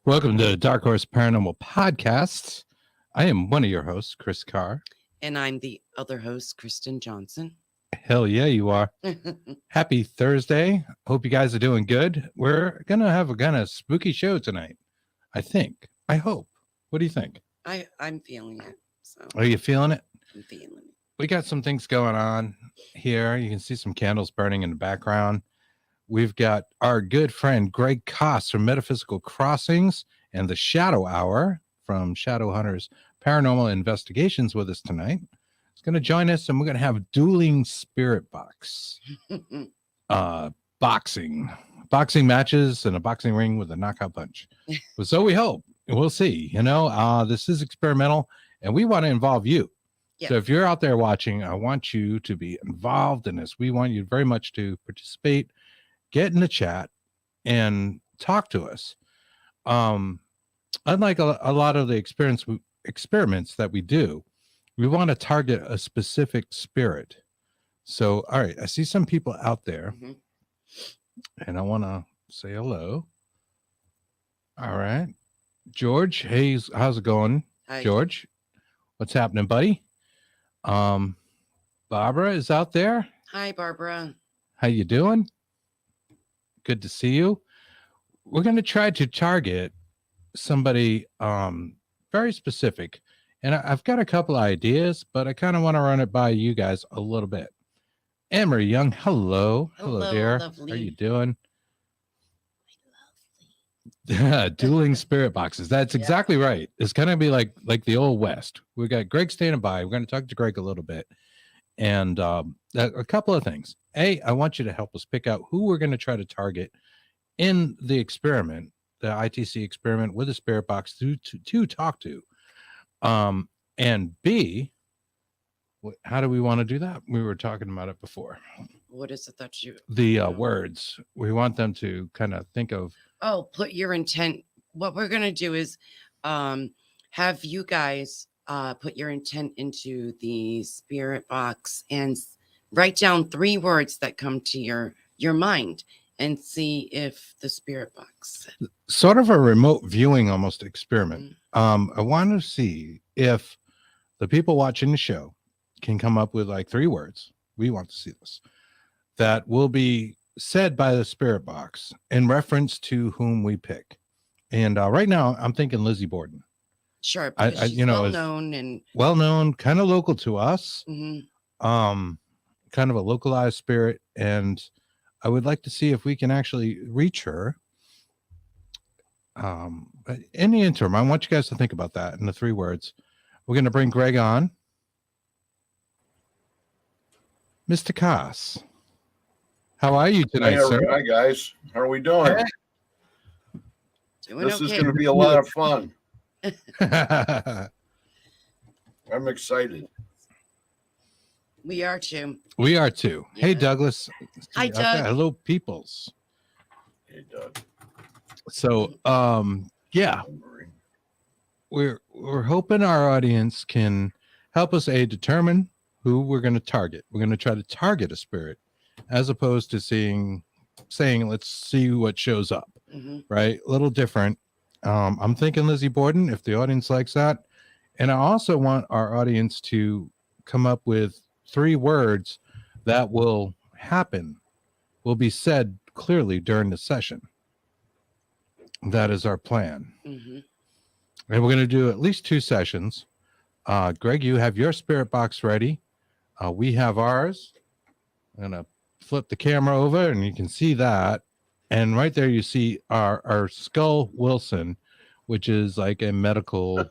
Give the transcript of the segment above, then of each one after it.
Welcome to Dark Horse Paranormal Podcast. I am one of your hosts, Chris Carr. And I'm the other host, Kristen Johnson. Hell yeah, you are. Happy Thursday. Hope you guys are doing good. We're going to have a kind of spooky show tonight, I think. I hope. What do you think? I'm feeling it. So Are you feeling it? I'm feeling it. We got some things going on here. You can see some candles burning in the background. We've got our good friend Greg Koss from Metaphysical Crossings and the Shadow Hour from Shadow Hunters Paranormal Investigations with us tonight. He's going to join us, and we're going to have dueling spirit box, boxing matches, and a boxing ring with a knockout punch. So we hope. We'll see. This is experimental, and we want to involve you. Yep. So if you're out there watching, I want you to be involved in this. We want you very much to participate. Get in the chat and talk to us. Unlike a lot of the experiments that we do, we want to target a specific spirit. So, all right, I see some people out there, and I want to say hello. All right, George. Hey, how's it going, Hi. George? What's happening, buddy? Barbara is out there. Hi, Barbara. How you doing? Good to see you. We're going to try to target somebody very specific. And I've got a couple of ideas, but I kind of want to run it by you guys a little bit. Anne-Marie Young, hello. Hello, dear. Lovely. How are you doing? Dueling spirit boxes. That's exactly right. It's going to be like the old West. We got Greg standing by. We're going to talk to Greg a little bit. And a couple of things. I want you to help us pick out who we're going to try to target in the experiment, the ITC experiment with the spirit box to talk to. And B, how do we want to do that? We were talking about it before. What is it that you... The words. We want them to kind of think of... Oh, put your intent. What we're going to do is have you guys put your intent into the spirit box and write down 3 words that come to your mind and see if the spirit box... Sort of a remote viewing almost experiment. I want to see if the people watching the show can come up with like 3 words. We want to see this. That will be said by the spirit box in reference to whom we pick. And right now I'm thinking Lizzie Borden. Sure. She's well-known, kind of local to us. Kind of a localized spirit, and I would like to see if we can actually reach her. But in the interim, I want you guys to think about that in the 3 words. We're going to bring Greg on. Mr. Koss, how are you tonight, sir? Hi, guys. How are we doing? Doing this okay. is going to be a lot of fun. I'm excited. We are too. We are too. Yeah. Hey, Douglas. Hi, Doug. Hello, peoples. Hey, Doug. So, yeah, we're hoping our audience can help us determine who we're going to target. We're going to try to target a spirit, as opposed to saying, let's see what shows up. Right? A little different. I'm thinking Lizzie Borden, if the audience likes that, and I also want our audience to come up with 3 words that will be said clearly during the session. That is our plan. And we're going to do at least 2 sessions. Greg, you have your spirit box ready. We have ours. I'm going to flip the camera over and you can see that. And right there you see our skull Wilson, which is like a medical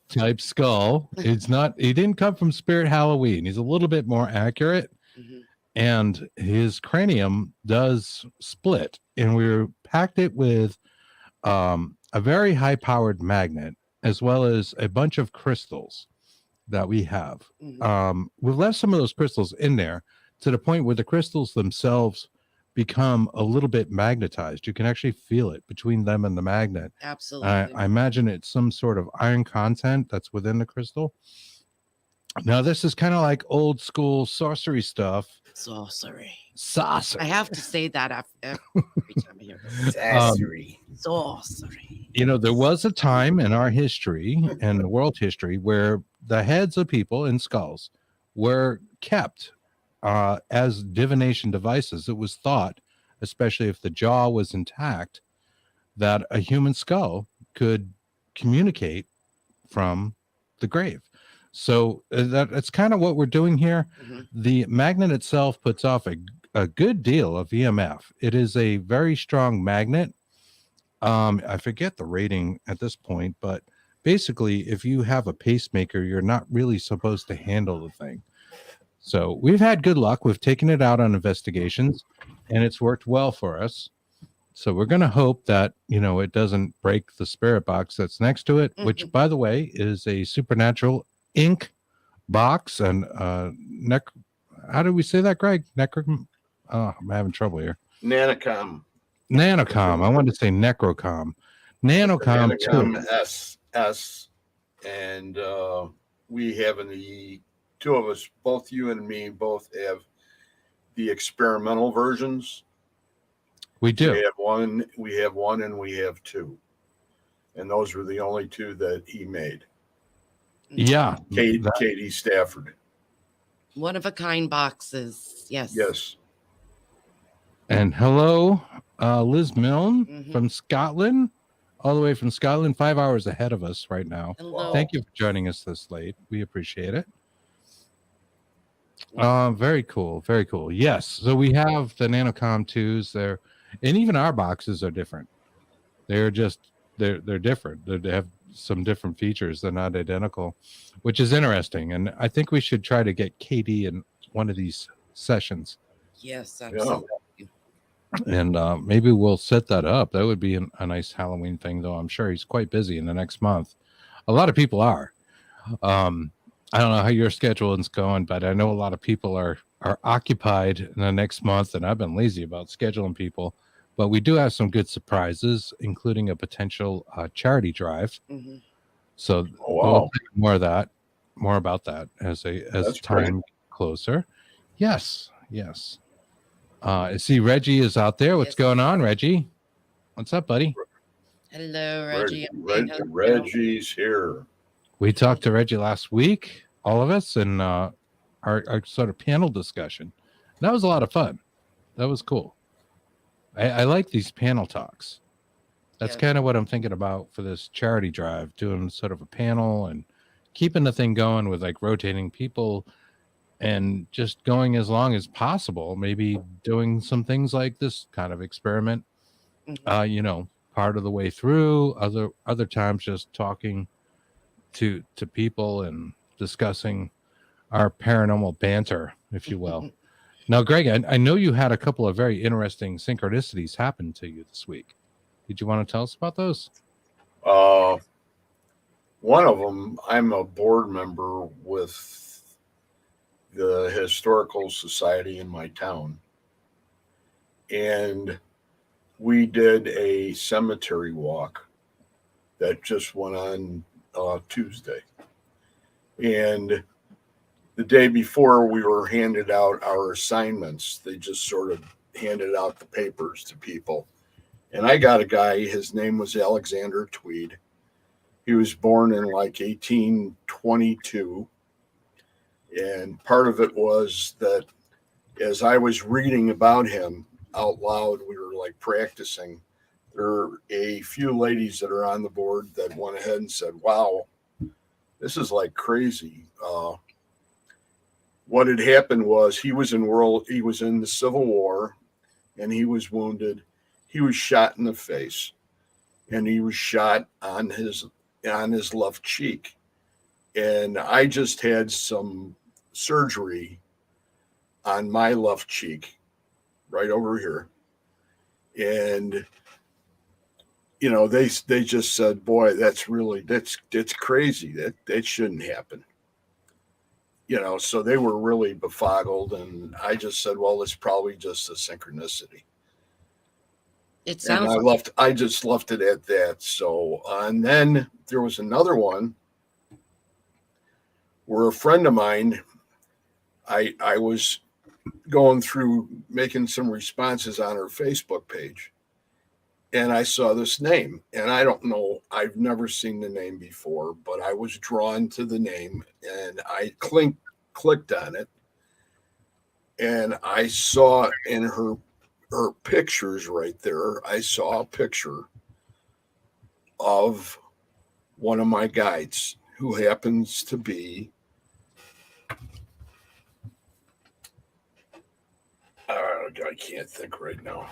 type skull. He didn't come from Spirit Halloween. He's a little bit more accurate. And his cranium does split. And we packed it with a very high powered magnet, as well as a bunch of crystals that we have. We've left some of those crystals in there to the point where the crystals themselves become a little bit magnetized. You can actually feel it between them and the magnet. Absolutely. I imagine it's some sort of iron content that's within the crystal. Now, this is kind of like old school sorcery stuff. Sorcery. Sorcery. I have to say that every time I hear this. Sorcery. Sorcery. There was a time in our history and world history where the heads of people in skulls were kept as divination devices. It was thought, especially if the jaw was intact, that a human skull could communicate from the grave. So that's kind of what we're doing here. Mhm. The magnet itself puts off a good deal of EMF. It is a very strong magnet. I forget the rating at this point, but basically, if you have a pacemaker, you're not really supposed to handle the thing. So we've had good luck. We've taken it out on investigations, and it's worked well for us. So we're going to hope that, it doesn't break the spirit box that's next to it, which, by the way, is a supernatural ink box. And how do we say that, Greg? I'm having trouble here. Nanocom. Nanocom. I wanted to say Necrocom. Nanocom 2. Nanocom S. And we have the two of us, both you and me, both have the experimental versions. We do. We have one and we have two. And those were the only two that he made. Yeah. Katie Stafford. One of a kind boxes. Yes. Yes. And hello, Liz Milne from Scotland, all the way from Scotland, 5 hours ahead of us right now. Hello. Thank you for joining us this late. We appreciate it. Very cool. Very cool. Yes. So we have the Nanocom 2s there, and even our boxes are different. They're different. They have some different features. They're not identical, which is interesting. And I think we should try to get KD in one of these sessions. Yes, absolutely. And maybe we'll set that up. That would be a nice Halloween thing, though. I'm sure he's quite busy in the next month. A lot of people are. I don't know how your schedule is going, but I know a lot of people are occupied in the next month, and I've been lazy about scheduling people. But we do have some good surprises, including a potential charity drive. So we'll think more about that as time gets closer. Yes. I see Reggie is out there. What's going on, Reggie? What's up, buddy? Hello, Reggie. Reggie's here. We talked to Reggie last week, all of us, and our sort of panel discussion. That was a lot of fun. That was cool. I like these panel talks. That's kind of what I'm thinking about for this charity drive, doing sort of a panel and keeping the thing going with like rotating people and just going as long as possible, maybe doing some things like this kind of experiment, part of the way through, other times just talking to people and discussing our paranormal banter, if you will. Now, Greg, I know you had a couple of very interesting synchronicities happen to you this week. Did you want to tell us about those? One of them, I'm a board member with the Historical Society in my town. And we did a cemetery walk that just went on Tuesday. And the day before, we were handed out our assignments. They just sort of handed out the papers to people. And I got a guy, his name was Alexander Tweed. He was born in like 1822. And part of it was that as I was reading about him out loud, we were like practicing. There are a few ladies that are on the board that went ahead and said, wow, this is like crazy. What had happened was he was in the Civil War and he was wounded. He was shot in the face and he was shot on his left cheek. And I just had some surgery on my left cheek right over here. And, they just said, boy, that's crazy. That shouldn't happen. So they were really befuddled. And I just said, well, it's probably just a synchronicity. It sounds. And I just left it at that. So, and then there was another one where a friend of mine, I was going through making some responses on her Facebook page, and I saw this name, and I don't know, I've never seen the name before, but I was drawn to the name, and I clicked on it, and I saw in her pictures right there, I saw a picture of one of my guides who happens to be I can't think right now.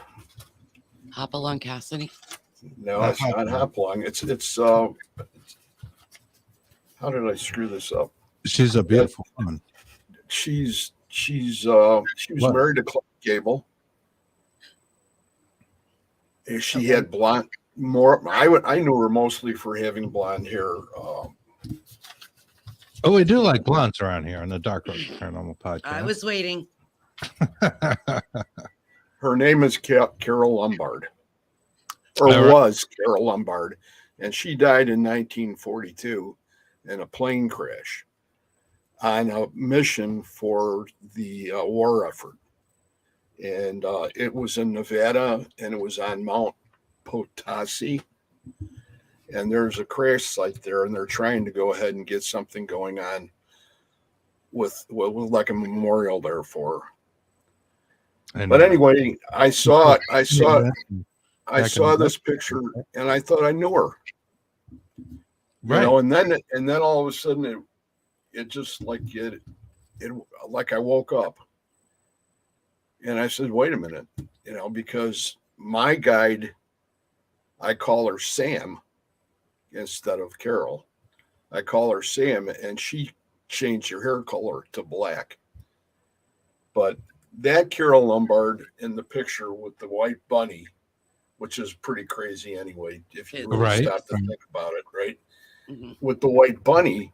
Hopalong Cassidy. No, it's not Hopalong. It's how did I screw this up? She's a beautiful woman. She was married to Clark Gable. And she had blonde I knew her mostly for having blonde hair. Oh, we do like blondes around here on the Dark Road Paranormal podcast. I was waiting. Her name is Carol Lombard, or was Carol Lombard, and she died in 1942 in a plane crash on a mission for the war effort. And it was in Nevada, and it was on Mount Potosi. And there's a crash site there, and they're trying to go ahead and get something going on with like a memorial there for her. But anyway, I saw this picture, and I thought I knew her. Right. You know, and then all of a sudden it just like it like I woke up, and I said, wait a minute, you know, because my guide, I call her Sam instead of Carol. I call her Sam, and she changed her hair color to black. But that Carol Lombard in the picture with the white bunny, which is pretty crazy anyway, if you really stop to think about it, right? Mm-hmm. With the white bunny,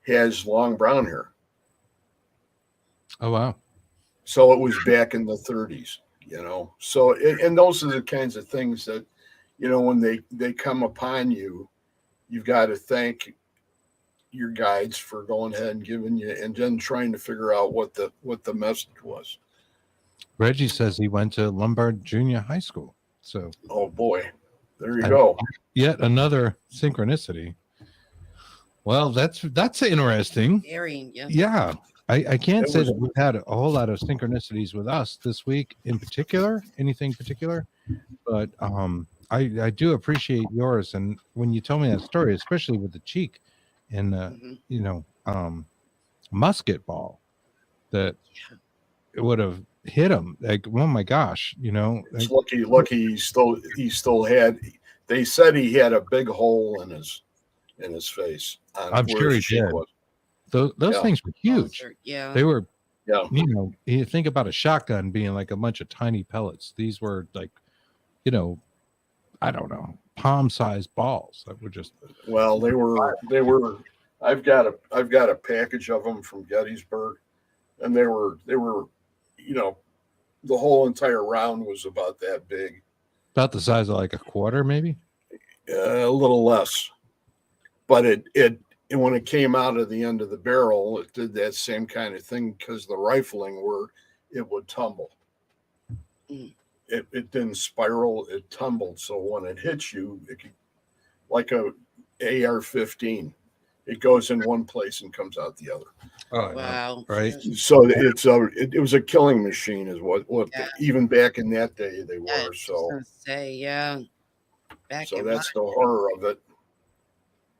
has long brown hair. Oh, wow. So it was back in the 30s, you know. So, and those are the kinds of things that, you know, when they come upon you, you've got to thank your guides for going ahead and giving you, and then trying to figure out what the message was. Reggie says he went to Lombard Junior High School. So, oh boy, there you go. Yet another synchronicity. Well, that's interesting. Very, yeah. Yeah. I can't say that we've had a whole lot of synchronicities with us this week in particular, anything particular, but I do appreciate yours. And when you told me that story, especially with the cheek and you know, musket ball, that it would have hit him. Like, oh my gosh, you know. It's lucky he still had. They said he had a big hole in his face. I'm sure he did. Those things were huge. Yeah, they were. Yeah, you know, you think about a shotgun being like a bunch of tiny pellets. These were like, you know, I don't know, palm-sized balls that were just. Well, they were. I've got a package of them from Gettysburg, and they were, you know, the whole entire round was about that big. About the size of like a quarter, maybe. A little less, but it when it came out of the end of the barrel, it did that same kind of thing because the rifling it would tumble. It didn't spiral, it tumbled. So when it hits you, it could, like a AR-15, it goes in one place and comes out the other. Oh wow! Right. So it was a killing machine, is what even back in that day they were. Yeah, so so that's the horror of it.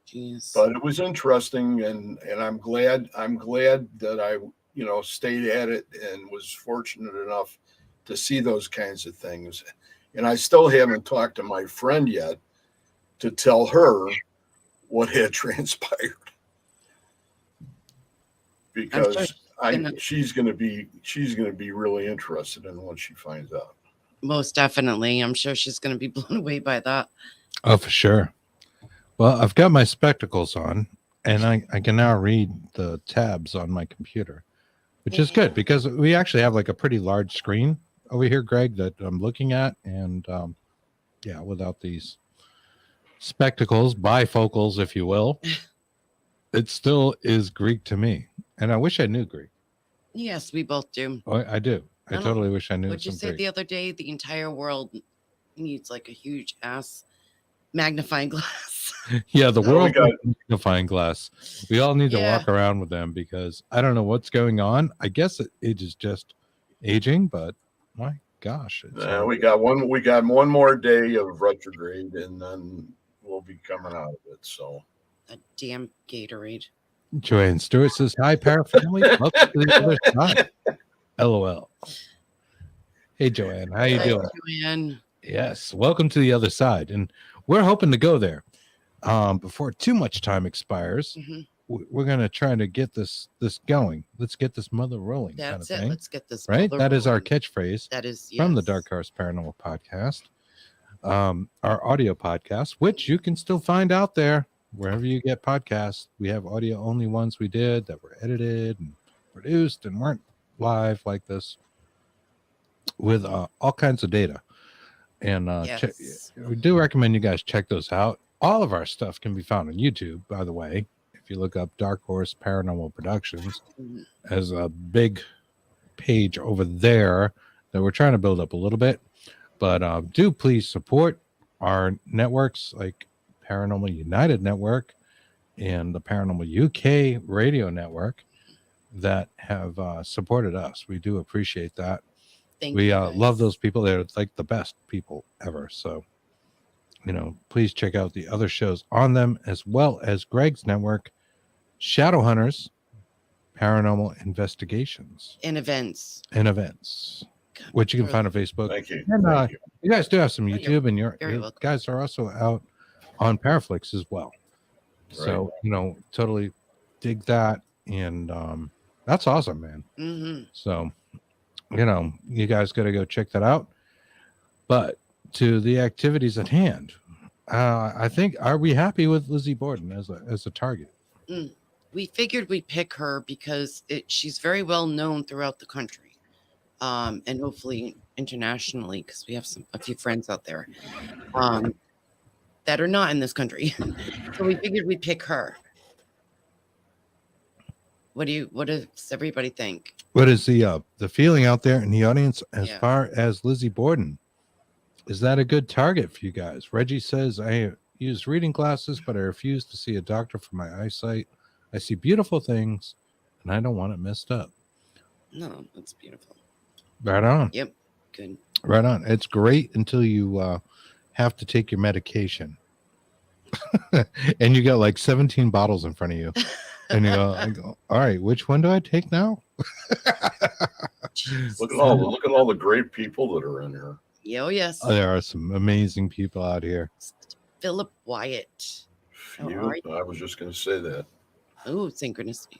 Jeez. But it was interesting, and I'm glad that I, you know, stayed at it and was fortunate enough to see those kinds of things. And I still haven't talked to my friend yet to tell her what had transpired, because she's going to be really interested in what she finds out. Most definitely. I'm sure she's going to be blown away by that. Oh, for sure. Well, I've got my spectacles on, and I can now read the tabs on my computer, which is good because we actually have like a pretty large screen over here, Greg, that I'm looking at. And yeah, without these spectacles, bifocals, if you will, it still is Greek to me, and I wish I knew Greek. Yes, we both do. Oh, I do. I I don't- totally wish I knew What'd you some say Greek. the other day? The entire world needs like a huge ass magnifying glass. Yeah, the No, we world got- needs a magnifying glass. We all need to Yeah. walk around with them because I don't know what's going on. I guess it is just aging, but my gosh, it's we got one more day of retrograde, and then we'll be coming out of it. So A damn Gatorade. Joanne Stewart says, "Hi, Para family. Welcome to the other side." LOL. Hey, Joanne, how you Hi, doing? Joanne. Yes, welcome to the other side, and we're hoping to go there before too much time expires. Mhm. We're gonna try to get this going. Let's get this mother rolling. That's kind of it. thing, Let's get this. right? mother That is our rolling. catchphrase That is from the yes. Dark Horse Paranormal Podcast, our audio podcast, which you can still find out there wherever you get podcasts. We have audio only ones we did that were edited and produced and weren't live like this, with all kinds of data. And Yes. we do recommend you guys check those out. All of our stuff can be found on YouTube, by the way. If you look up Dark Horse Paranormal Productions, Mhm. as a big page over there that we're trying to build up a little bit. But do please support our networks like Paranormal United Network and the Paranormal UK Radio Network that have supported us. We do appreciate that. Thank We you. love guys. those people. They're like the best people ever. So, please check out the other shows on them, as well as Greg's network, Shadow Hunters, Paranormal Investigations in events. and Events, which you can find on Facebook. thank you. And Thank you. you guys do have some you're YouTube, and your very welcome. guys are also out on Paraflix as well. So, totally dig that. And that's awesome, man. Mm-hmm. So, you guys got to go check that out. But to the activities at hand, I think, are we happy with Lizzie Borden as a target? We figured we'd pick her because she's very well known throughout the country, and hopefully internationally, because we have a few friends out there that are not in this country. So we figured we'd pick her. What does everybody think? What is the feeling out there in the audience as Yeah. far as Lizzie Borden? Is that a good target for you guys? Reggie says, I use reading glasses, but I refuse to see a doctor for my eyesight. I see beautiful things, and I don't want it messed up. No, that's beautiful. Right on. Yep, good. Right on. It's great until you have to take your medication. And you got like 17 bottles in front of you. And you go, all right, which one do I take now? Look at all the great people that are in here. Oh, yes. There are some amazing people out here. Philip Wyatt. How Phew, are you? I was just going to say that. Oh, synchronicity.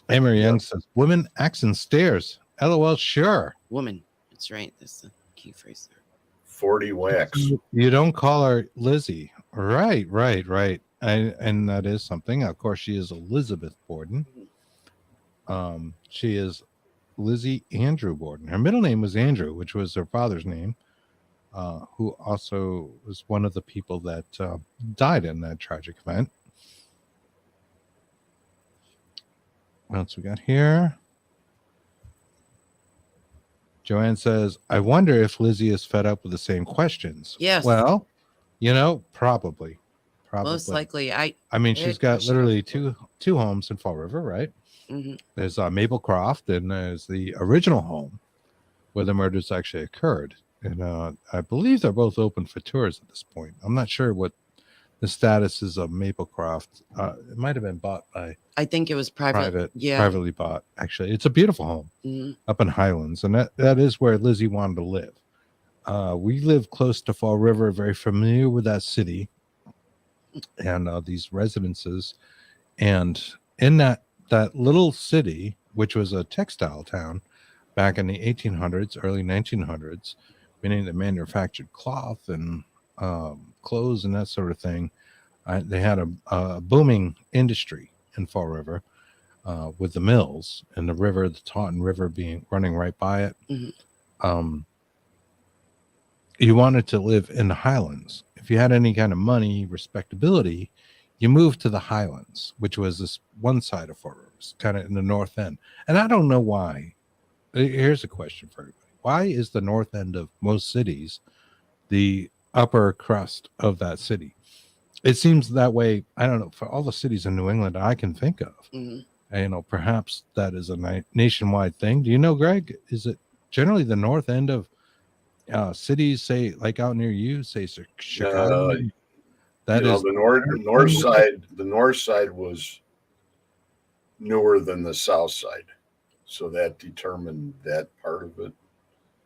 Emery Young says, women accent stairs. LOL, sure. Woman. That's right. That's the key phrase there. 40 wax. You don't call her Lizzie. Right. And that is something. Of course, she is Elizabeth Borden. She is Lizzie Andrew Borden. Her middle name was Andrew, which was her father's name, who also was one of the people that died in that tragic event. What else we got here? Joanne says, I wonder if Lizzie is fed up with the same questions. Yes. Well, probably. Most likely. I mean, she's got literally two homes in Fall River, right? Mm-hmm. There's Maple Croft, and there's the original home where the murders actually occurred. And I believe they're both open for tours at this point. I'm not sure what the status is of Maple Croft. It might have been bought by I think it was private. Yeah. privately bought. Actually, it's a beautiful home up in Highlands, and that is where Lizzie wanted to live. We live close to Fall River, very familiar with that city and these residences. And in that little city, which was a textile town back in the 1800s, early 1900s, meaning they manufactured cloth and clothes and that sort of thing. They had a booming industry in Fall River with the mills and the river, the Taunton River running right by it. Mm-hmm. You wanted to live in the Highlands. If you had any kind of money, respectability, you moved to the Highlands, which was this one side of Fort Rivers, kind of in the north end. And I don't know why. Here's a question for everybody. Why is the north end of most cities the upper crust of that city? It seems that way. I don't know, for all the cities in New England I can think of. Perhaps that is a nationwide thing. Do you know, Greg? Is it generally the north end of cities, say like out near you, say Chicago? That is the north side was newer than the south side, so that determined that part of it.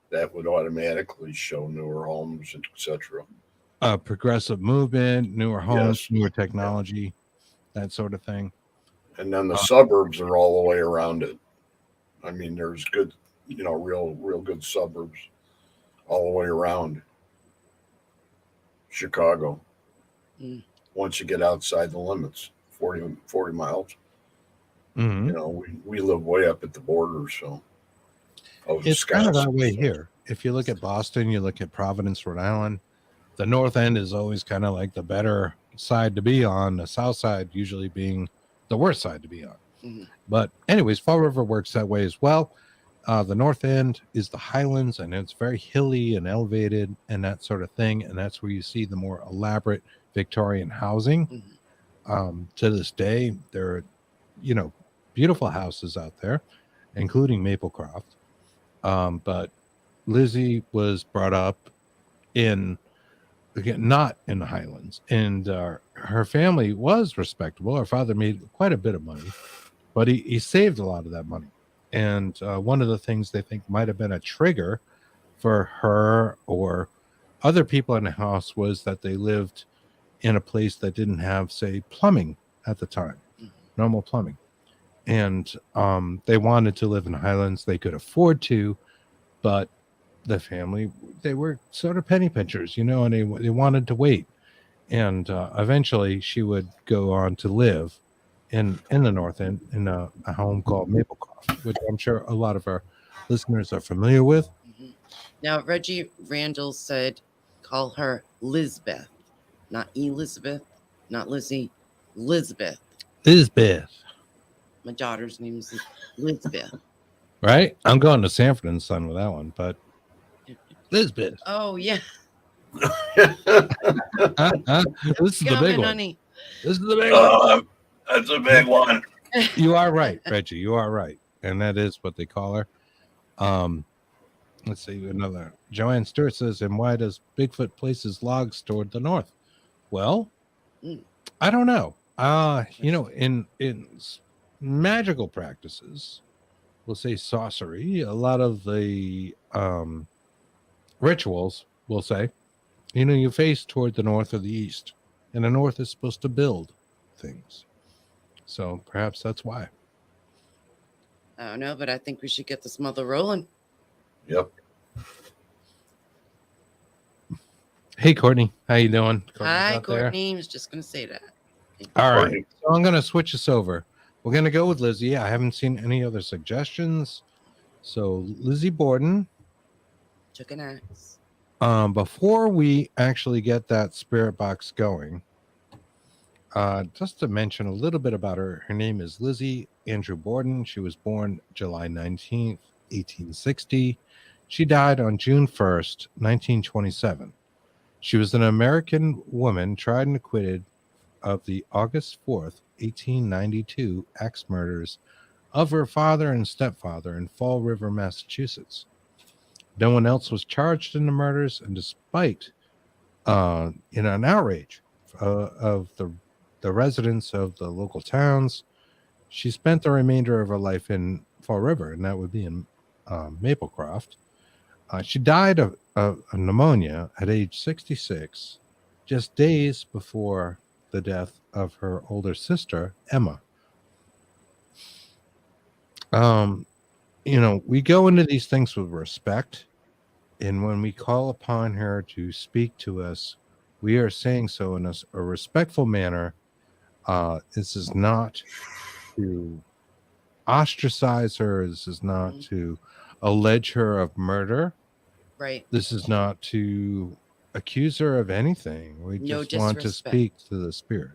That would automatically show newer homes, etc. Progressive movement, newer homes, Yes. newer technology, that sort of thing. And then the suburbs are all the way around it. I mean, there's good, real good suburbs all the way around Chicago. Once you get outside the limits, 40 miles. We live way up at the border, so it's kind of that way here. If you look at Boston, you look at Providence, Rhode Island, the north end is always kind of like the better side to be on, the south side usually being the worst side to be on. But anyways, Fall River works that way as well. The north end is the Highlands, and it's very hilly and elevated and that sort of thing, and that's where you see the more elaborate Victorian housing. To this day, there are beautiful houses out there, including Maplecroft. But Lizzie was brought up not in the Highlands, and her family was respectable. Her father made quite a bit of money, but he saved a lot of that money. And one of the things they think might have been a trigger for her or other people in the house was that they lived in a place that didn't have, say, plumbing at the time, normal plumbing. And they wanted to live in the Highlands. They could afford to, but the family, they were sort of penny pinchers, and they wanted to wait. And eventually she would go on to live in the north end in a home called Maplecroft, which I'm sure a lot of our listeners are familiar with. Now, Reggie Randall said, call her Lizbeth, not Elizabeth, not Lizzie, Lizbeth. Lizbeth. My daughter's name is Lizbeth. Right? I'm going to Sanford and Son with that one, but Lizbeth. Oh, yeah. This is the big one. Honey. This is the big one. That's a big one. You are right, Reggie. You are right. And that is what they call her. Let's see, another. Joanne Stewart says, and why does Bigfoot place his logs toward the north? Well, I don't know. In magical practices, we'll say sorcery, a lot of the rituals will say, you face toward the north or the east, and the north is supposed to build things. So perhaps that's why. I don't know, but I think we should get this mother rolling. Yep. Hey, Courtney. How you doing? Hi, Courtney. I was just going to say that. All right. So I'm going to switch this over. We're going to go with Lizzie. I haven't seen any other suggestions. So Lizzie Borden. Took an axe. Before we actually get that spirit box going, just to mention a little bit about her. Her name is Lizzie Andrew Borden. She was born July 19th, 1860. She died on June 1st, 1927. She was an American woman tried and acquitted of the August 4th, 1892 axe murders of her father and stepfather in Fall River, Massachusetts. No one else was charged in the murders, and despite an outrage of the residents of the local towns, she spent the remainder of her life in Fall River, and that would be in Maplecroft. She died of pneumonia at age 66, just days before the death of her older sister, Emma. We go into these things with respect, and when we call upon her to speak to us, we are saying so in a respectful manner. This is not to ostracize her. This is not to allege her of murder. Right. This is not to accuse her of anything. We just want to speak to the spirit.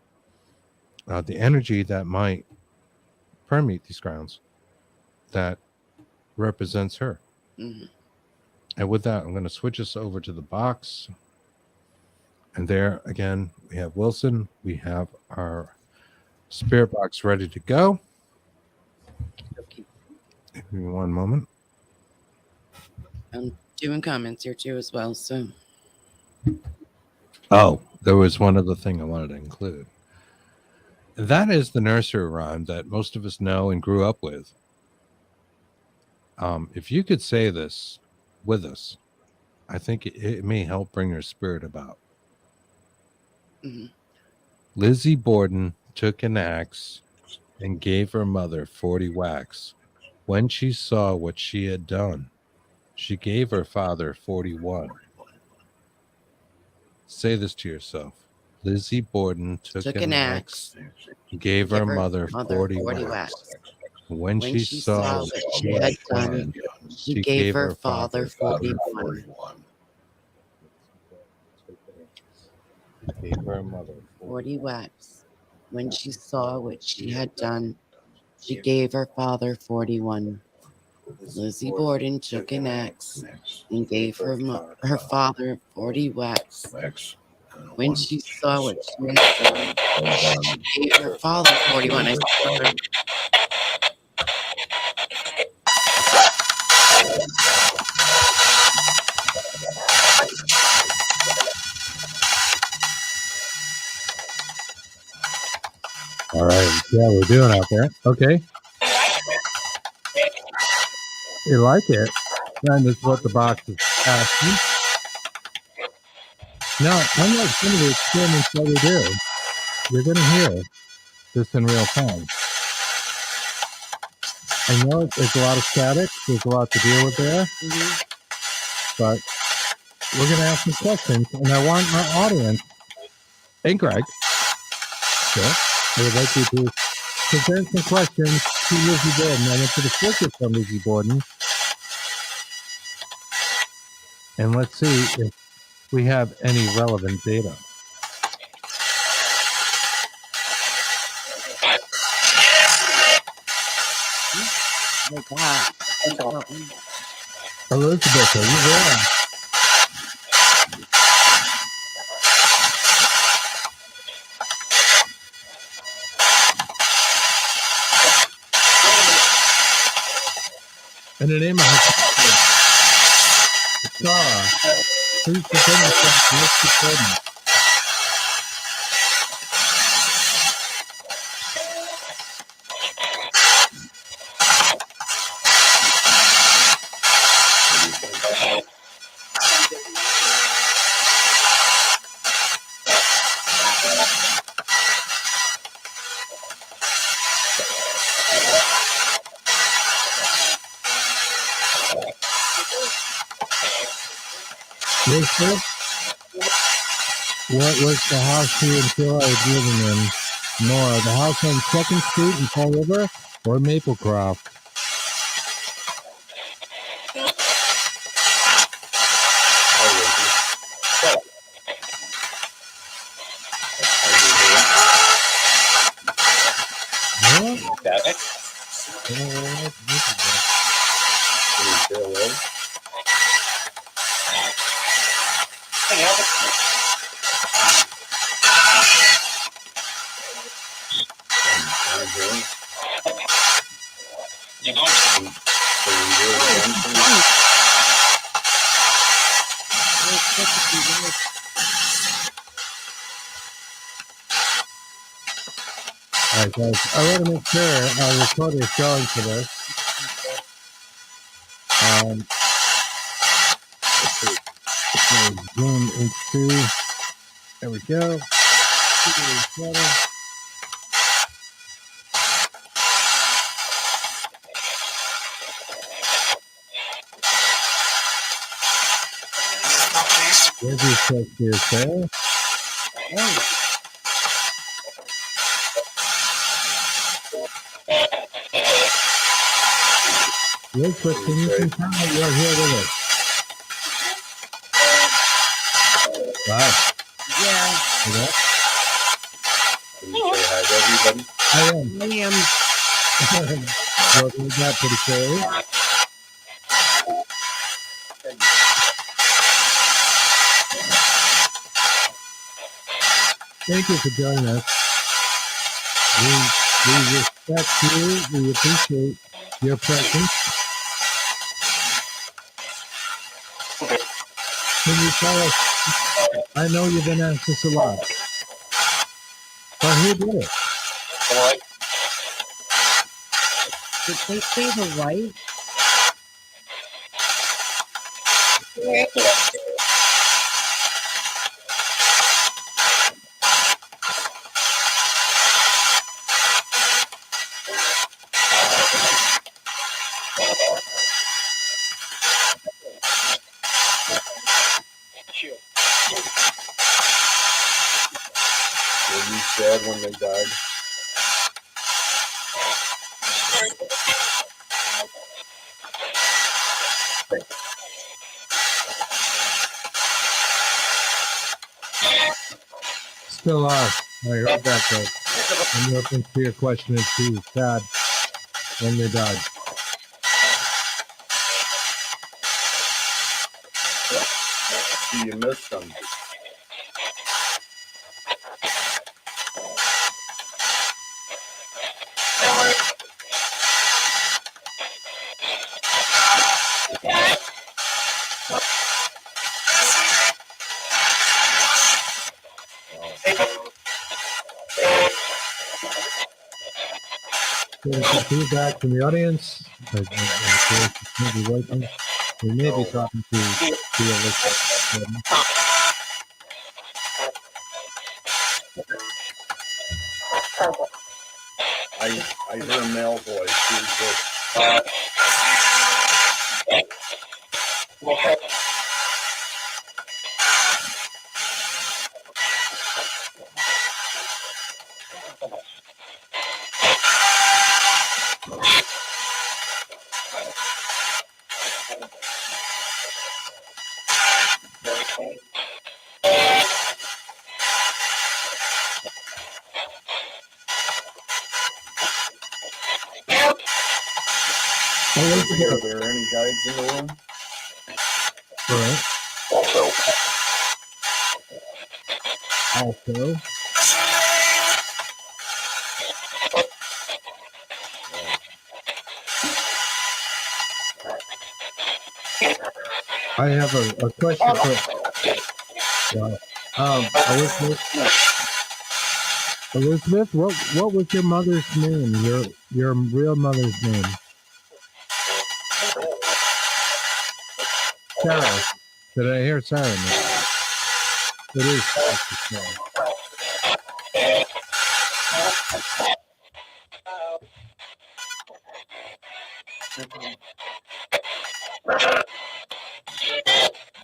the energy that might permeate these grounds that represents her. Mhm. And with that, I'm going to switch us over to the box. And there again, we have Wilson. We have our spirit box ready to go. Okay. Give me one moment. I'm doing comments here too as well. So Oh, there was one other thing I wanted to include. That is the nursery rhyme that most of us know and grew up with. If you could say this with us, I think it may help bring your spirit about. mhm. Lizzie Borden took an axe and gave her mother 40 whacks. When she saw what she had done, she gave her father 41. Say this to yourself. Lizzie Borden took an axe and gave her mother 40 whacks. When When she she saw saw what what she she had had done, done, she she gave her father 41. 41. Gave her mother 40 whacks. When she saw what she had done, she gave her father 41. Lizzie Borden took an axe and gave her father 40 whacks. When she saw what she had done, she gave her father 41. I said, All right. Yeah, we're doing out there. Okay. You like it? And that's what the box is asking. Now, unlike some of the experiments that we do, you're going to hear this in real time. I know there's a lot of static. There's a lot to deal with there. But we're going to ask some questions. And I want our audience, and Greg, I would like you to present some questions to Lizzie Borden. I want you to focus on Lizzie Borden. And let's see if we have any relevant data. oh my God. Elizabeth, are you there? In the name of Sarah, please present yourself to Lizzie Borden. Elizabeth, what was the house you and Phil are living in? Nora, the house on 2nd Street in Fall River or Maplecroft? All right, guys. I want to make sure our recorder is going for this. Let's zoom into. There we go. There's your check here, sir. Elizabeth, can you confirm that you're here with us? Wow. Yeah. Can you say hi to everybody? I am. I am. Welcome to that pretty clearly. Thank you for joining us. We respect you. We appreciate your presence. Can you tell us? I know you've been asked this a lot, but who did it? Did they say the light? Were you sad when they died? Still are. I heard that, though. I'm looking to your question is who was sad when they died. Do you miss them? Getting some feedback from the audience. We may be talking to I hear a male voice. Who's this? Are there any guides in the room? Correct. Also. I have a question for Elizabeth. What was your mother's name? Your real mother's name? Sarah. Did I hear Sarah? It is Sarah.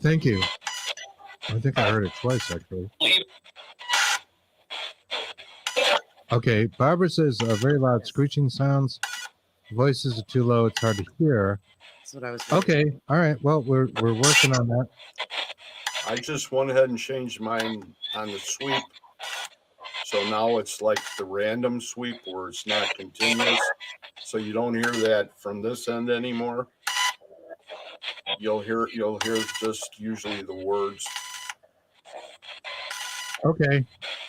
Thank you. I think I heard it twice, actually. Okay, Barbara says very loud screeching sounds. Voices are too low. It's hard to hear. That's what I was. Okay, all right. Well, we're working on that. I just went ahead and changed mine on the sweep. So now it's like the random sweep where it's not continuous. So you don't hear that from this end anymore. You'll hear just usually the words. Okay,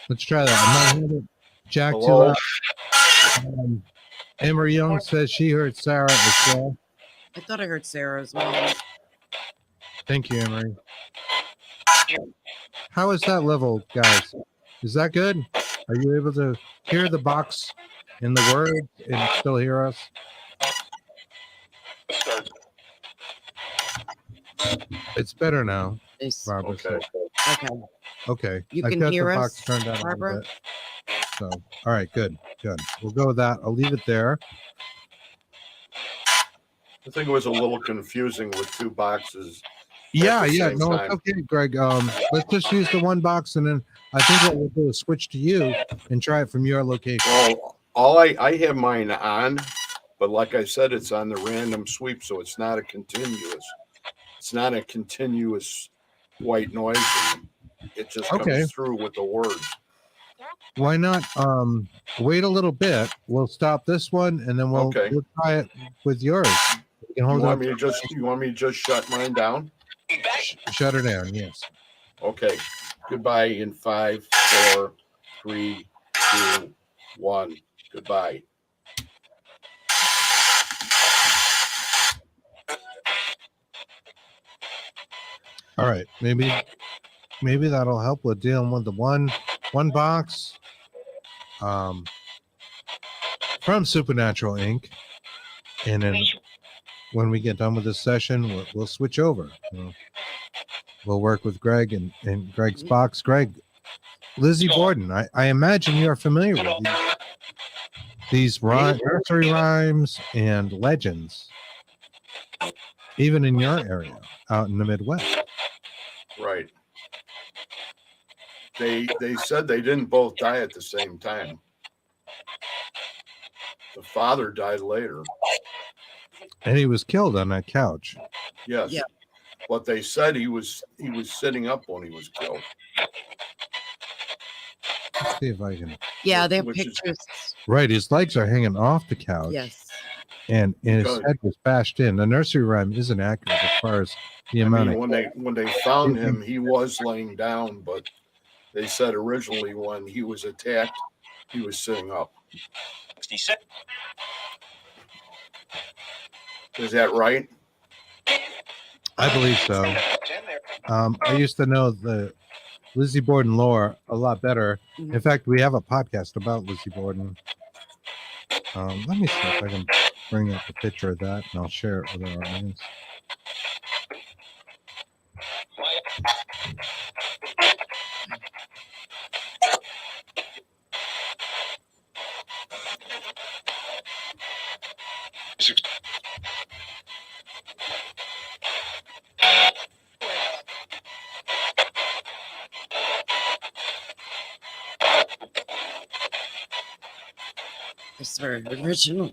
let's try that. I'm not hearing it. Jack too Hello? loud. Emery Young says she heard Sarah as well. I thought I heard Sarah as well. Thank you, Emery. How is that level, guys? Is that good? Are you able to hear the box in the words and still hear us? It's better now, Barbara. Okay. Okay. You I've can got hear the us, box turned down Barbara? a little bit. So, all right, good. We'll go with that. I'll leave it there. I think it was a little confusing with two boxes. Yeah. Same No, time. it's okay, Greg. Let's just use the one box, and then I think what we'll do is switch to you and try it from your location. Well, I have mine on, but like I said, it's on the random sweep, so it's not a continuous. It's not a continuous white noise. It just Okay. comes through with the words. why not wait a little bit? We'll stop this one and then we'll try it with yours. You can hold You it want me to just shut mine down? Shut her down, yes. Okay. Goodbye in 5, 4, 3, 2, 1. Goodbye. All right, maybe that'll help with dealing with the one box from Supernatural Inc. And then when we get done with this session, we'll switch over. We'll work with Greg and Greg's box. Greg, Lizzie Borden, I imagine you're familiar with these nursery rhymes and legends, even in your area out in the Midwest. Right. They said they didn't both die at the same time. The father died later. And he was killed on that couch. Yes. Yeah. But they said he was sitting up when he was killed. Let's see if I can. Yeah, they're pictures. Right, his legs are hanging off the couch. Yes. And his head was bashed in. The nursery rhyme isn't accurate as far as the amount of. When they found him, he was laying down, but they said originally when he was attacked, he was sitting up. 66. Is that right? I believe so. I used to know the Lizzie Borden lore a lot better. In fact, we have a podcast about Lizzie Borden. Let me see if I can bring up a picture of that, and I'll share it with our audience. It's very original.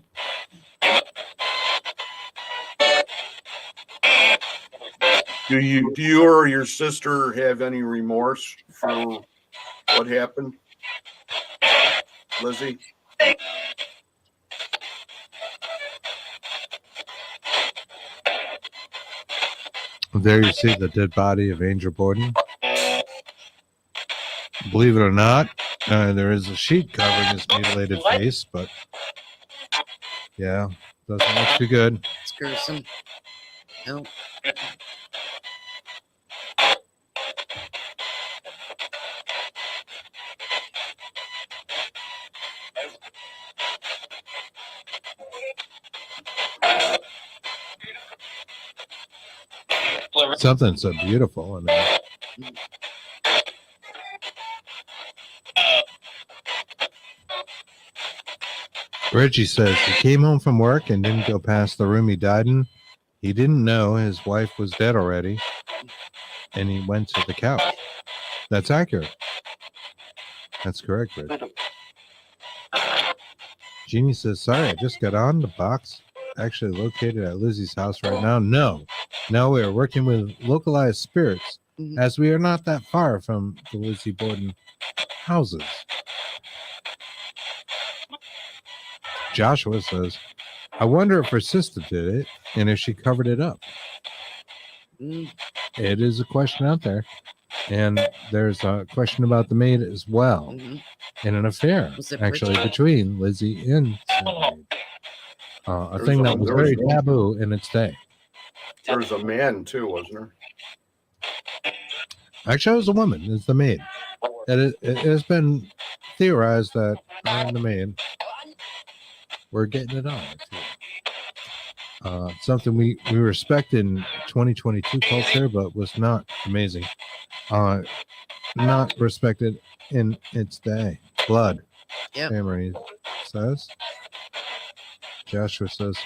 Do you or your sister have any remorse for what happened, Lizzie? There you see the dead body of Angel Borden. Believe it or not, there is a sheet covering his mutilated face, but yeah, doesn't look too good. It's gruesome. No. Something so beautiful. I mean, Reggie says he came home from work and didn't go past the room he died in. He didn't know his wife was dead already, and he went to the couch. That's accurate. That's correct, Reggie. Jeannie says, sorry, I just got on. The box actually located at Lizzie's house right now. No, we are working with localized spirits, as we are not that far from the Lizzie Borden houses. Joshua says, I wonder if her sister did it and if she covered it up. It is a question out there. And there's a question about the maid as well. And an affair, actually, between Lizzie and Maid. A thing that was very taboo in its day. There was a man, too, wasn't there? Actually, it was a woman. It's the maid. It has been theorized that I am the maid. We're getting it on. Something we respect in 2022 culture, but was not amazing. Not respected in its day. Blood. Yep. Emery says. Joshua says,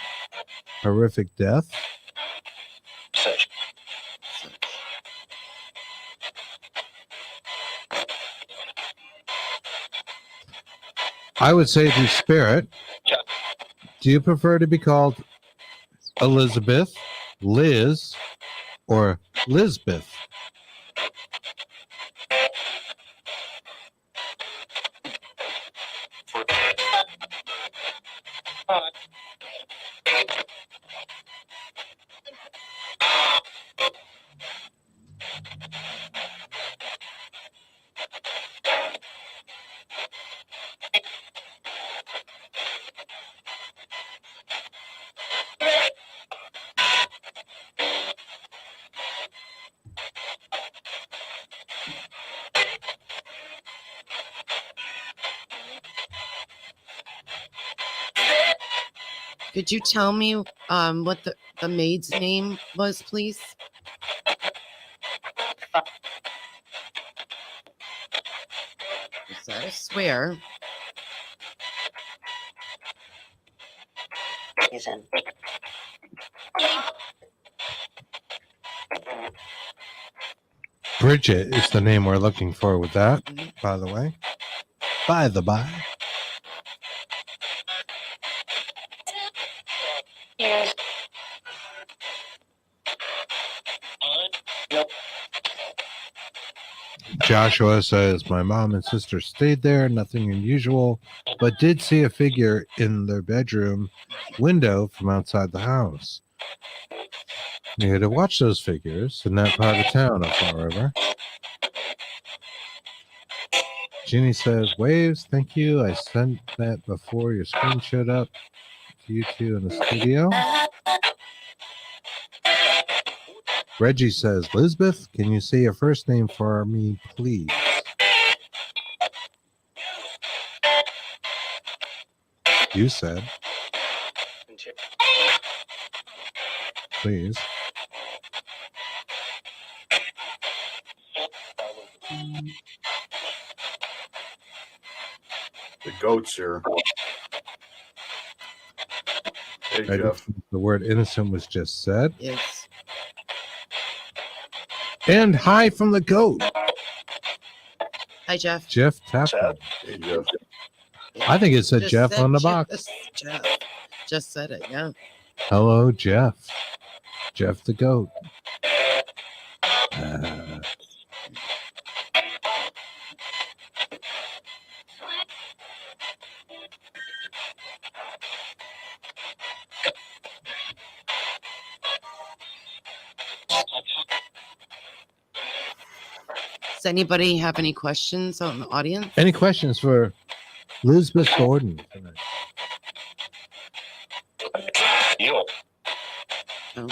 horrific death. I would say the spirit. Do you prefer to be called Elizabeth, Liz, or Lizbeth? Could you tell me what the maid's name was, please? Is that a swear? He's in. Bridget is the name we're looking for with that, Mhm. by the way. By the by. Yes. Joshua says, my mom and sister stayed there, nothing unusual, but did see a figure in their bedroom window from outside the house. You had to watch those figures in that part of town up Fall River. Ginny says, waves, thank you. I sent that before your screen showed up to you two in the studio. Reggie says, Lisbeth, can you say your first name for me, please? You said, please. The goat's here. Hey, I Jeff. think the word innocent was just said. Yes. And hi from the goat, Hi, Jeff. Jeff Tapper. Hey, Jeff. I think it said Just Jeff said on the Jeff. box. Jeff. Just said it, yeah. Hello, Jeff. Jeff the goat. Does anybody have any questions out in the audience? Any questions for Lizzie Borden tonight? No.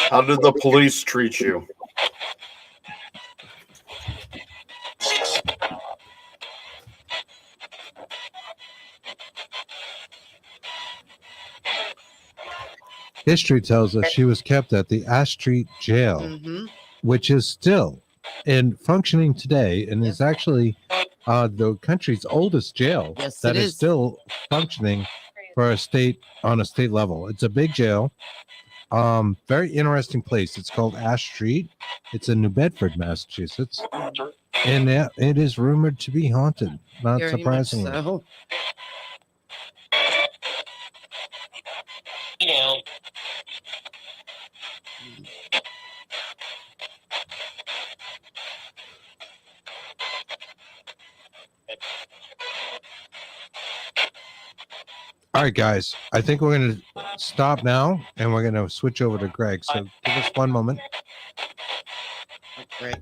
How did the police treat you? History tells us she was kept at the Ash Street Jail, Mm-hmm. which is still in functioning today and is actually the country's oldest jail Yes, that it is is. still functioning for a state on a state level. It's a big jail. Very interesting place. It's called Ash Street. It's in New Bedford, Massachusetts. And it is rumored to be haunted, not Very much surprisingly. so. All right, guys. I think we're going to stop now and we're going to switch over to Greg. So give us one moment. Right.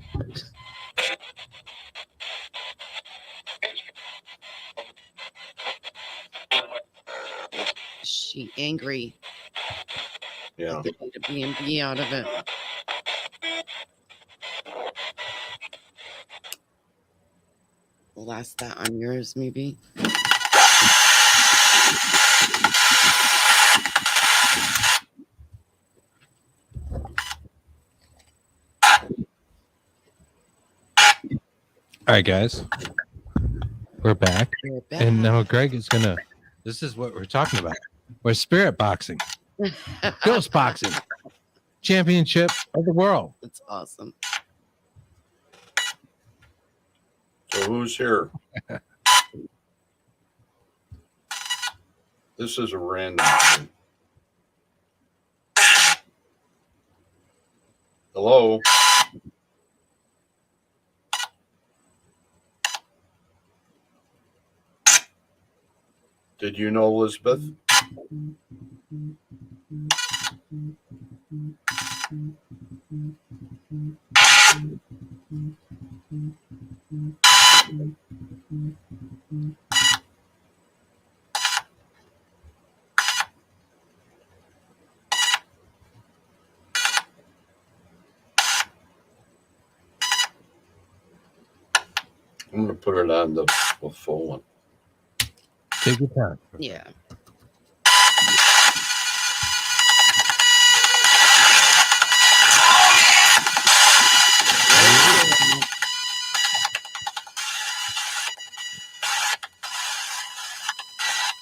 Is she angry? Yeah. They need a B&B out of it. We'll ask that on yours, maybe. All right, guys. We're back. We're back. And now Greg is going to, this is what we're talking about. We're spirit boxing, ghost boxing, championship of the world. That's awesome. So who's here? This is a random thing. Hello? Did you know Elizabeth? I'm going to put it on the full one. Take your time. Yeah.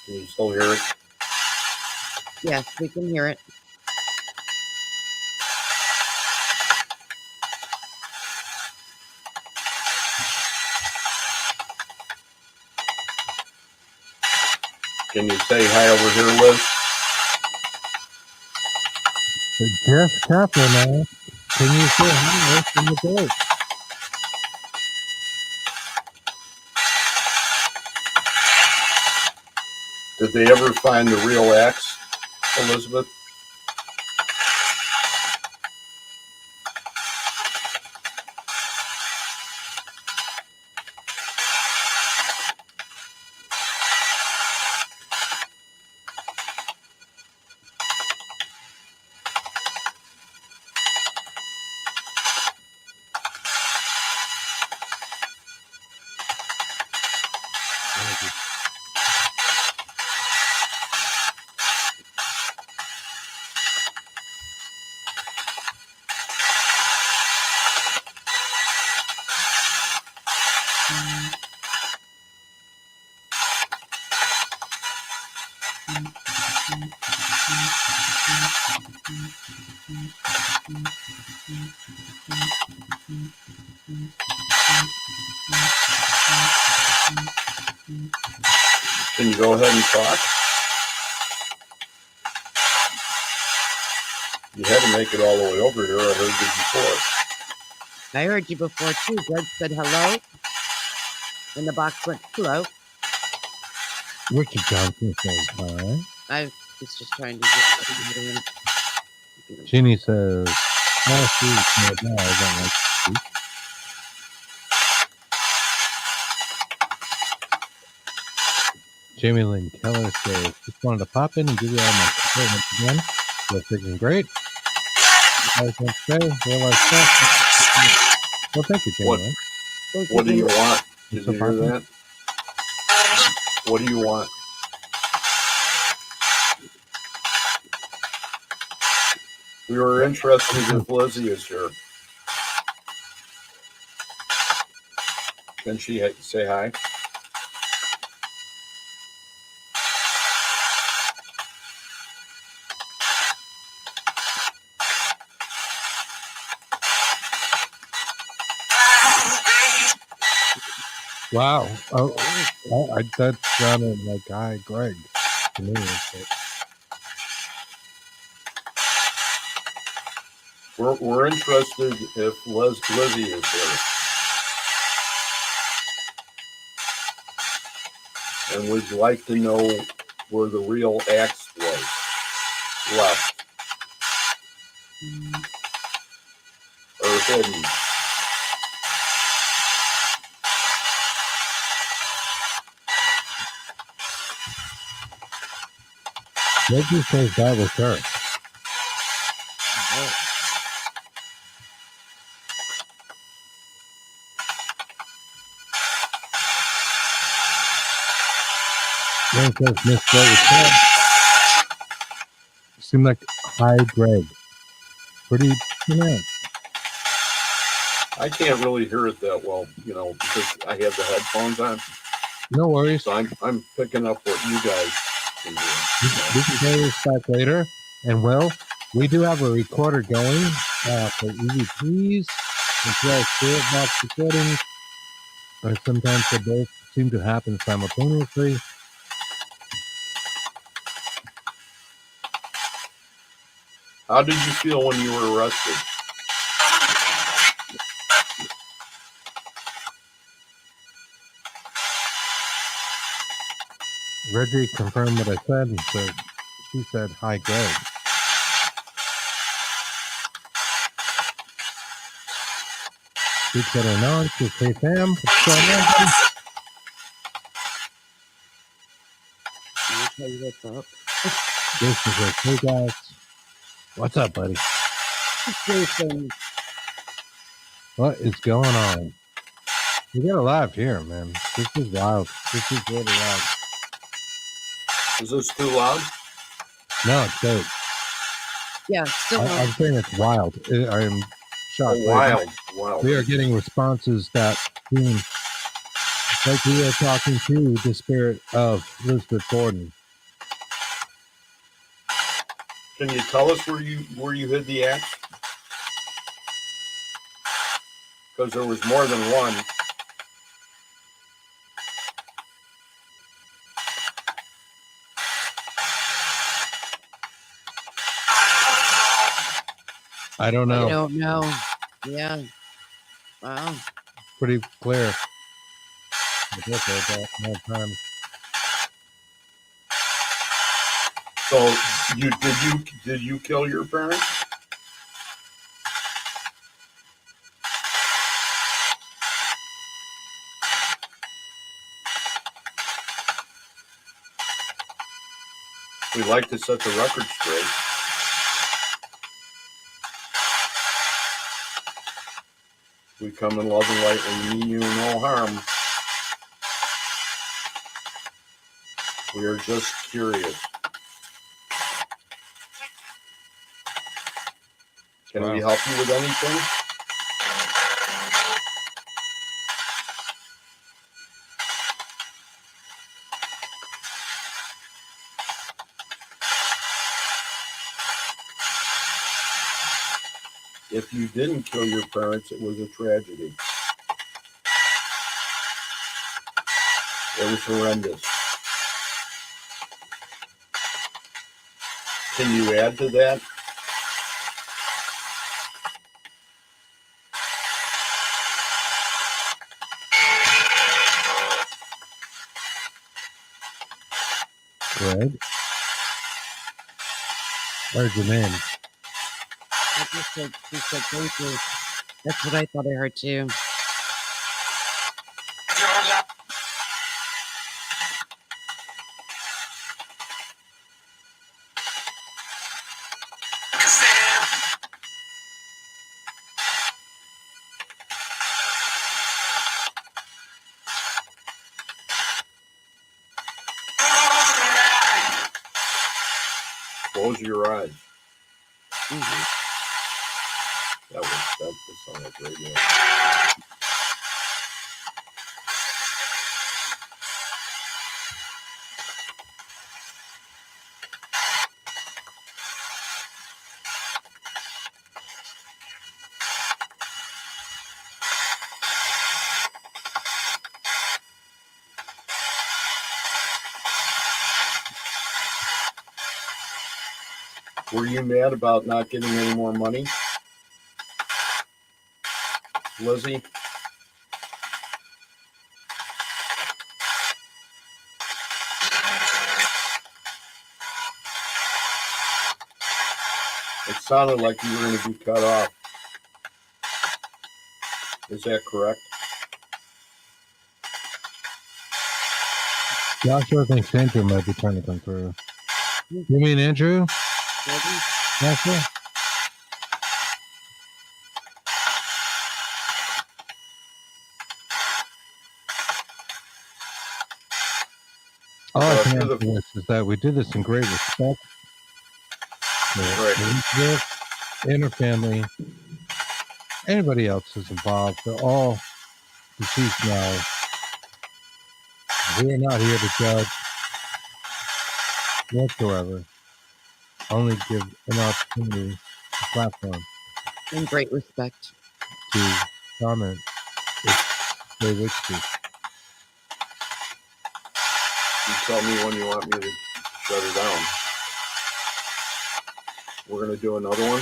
Can you still hear it? Yes, we can hear it. Can you say hi over here, Liz? Just careful now. Can you say hi from the boat? Did they ever find the real axe, Elizabeth? Can you go ahead and talk? You had to make it all the way over here. I heard you before. I heard you before too. Greg said hello. And the box went hello. Richard Johnson says hi. I was just trying to get. Jeannie says, "Oh, she's no, I don't like to speak." Jamie Lynn Keller says, "Just wanted to pop in and give you all my support once again. You're freaking great. I was going to say, real life stuff." Well, thank you, Jamie What? Lynn. What do you want? You Did so you hear popular? that? What do you want? We were interested if Lizzie is here. Can she say hi? Wow. Oh, that sounded like hi, Greg. To me, We're interested if Lizzie is here. And we'd like to know where the real axe was left or hidden. Reggie says that was her. Then says Miss Greg was her. Seemed like hi, Greg. Pretty, I can't really hear it that well, because I have the headphones on. No worries. So I'm picking up what you guys can do. We can play this back later. And Will, we do have a recorder going for EVPs as well as spirit box recordings. Or sometimes they both seem to happen simultaneously. How did you feel when you were arrested? Reggie confirmed what I said, and so she said, "Hi, Greg." She said her nod. She said, "Hey, Sam, what's going on, buddy?" Let me tell you what's up. Jason says, "Hey, guys, what's up, buddy? Jason. What is going on? We got a live here, man. This is wild. This is really wild." Is this too loud? No, it's great. Yeah, still I'm saying it's wild. I am shocked. Wild. We are getting responses that seem like we are talking to the spirit of Elizabeth Borden. Can you tell us where you hid the axe? Because there was more than one. I don't know. I don't know. Yeah. Wow. Pretty clear. I guess I got more time. So did you kill your parents? We like to set the record straight. We come in love and light and mean you no harm. We are just curious. Can we help you with anything? If you didn't kill your parents, it was a tragedy. It was horrendous. Can you add to that? Greg? Where's your name? I just said, she said thank you. That's what I thought I heard too. Close your eyes. Mm-hmm. That sounded like radio. Were you mad about not getting any more money, Lizzie? It sounded like you were going to be cut off. Is that correct? Joshua thinks Andrew might be trying to come through. You mean Andrew? Joshua? All I can add to this is that we did this in great respect. Right. And her family, anybody else who's involved, they're all deceased now. We are not here to judge whatsoever. Only give an opportunity, a platform. In great respect. To comment if they wish to. You tell me when you want me to shut her down. We're going to do another one.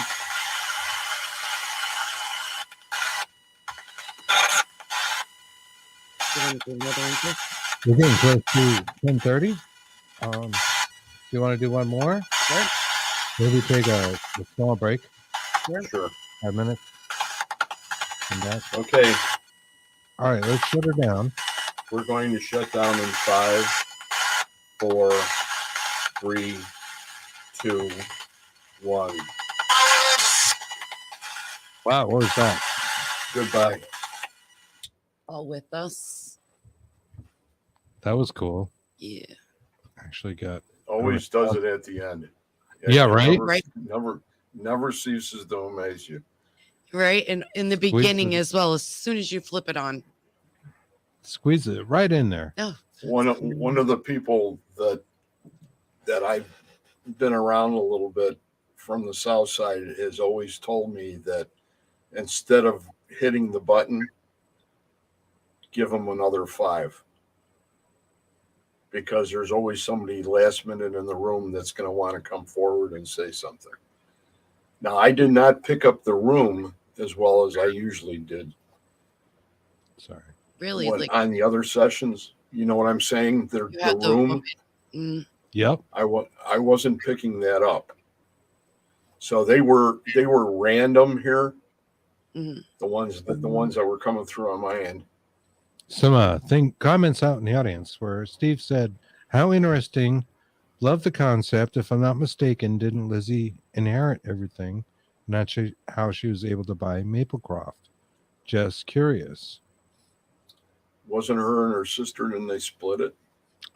We're getting close to 10:30. Do you want to do one more? Sure. Maybe take a small break. Sure. 5 minutes. Come back. Okay. All right, let's shut her down. We're going to shut down in 5, 4, 3, 2, 1. Wow, what was that? Goodbye. All with us. That was cool. Yeah. Actually got Always does it at the end. Yeah, It right? Never, Right. never ceases to amaze you. Right. And in the beginning as well, as soon as you flip it on. Squeeze it right in there. Oh, One of the people that I've been around a little bit from the South Side has always told me that instead of hitting the button, give them another 5. Because there's always somebody last minute in the room that's going to want to come forward and say something. Now, I did not pick up the room as well as I usually did. Sorry. really? Like On the other sessions, you know what I'm saying? you The had the room, woman. Mm, Yep. I wasn't picking that up. So they were random here. mhm. The ones that were coming through on my end. Some comments out in the audience where Steve said, "How interesting! Love the concept. If I'm not mistaken, didn't Lizzie inherit everything? Not how she was able to buy Maplecroft. Just curious." Wasn't her and her sister, and they split it?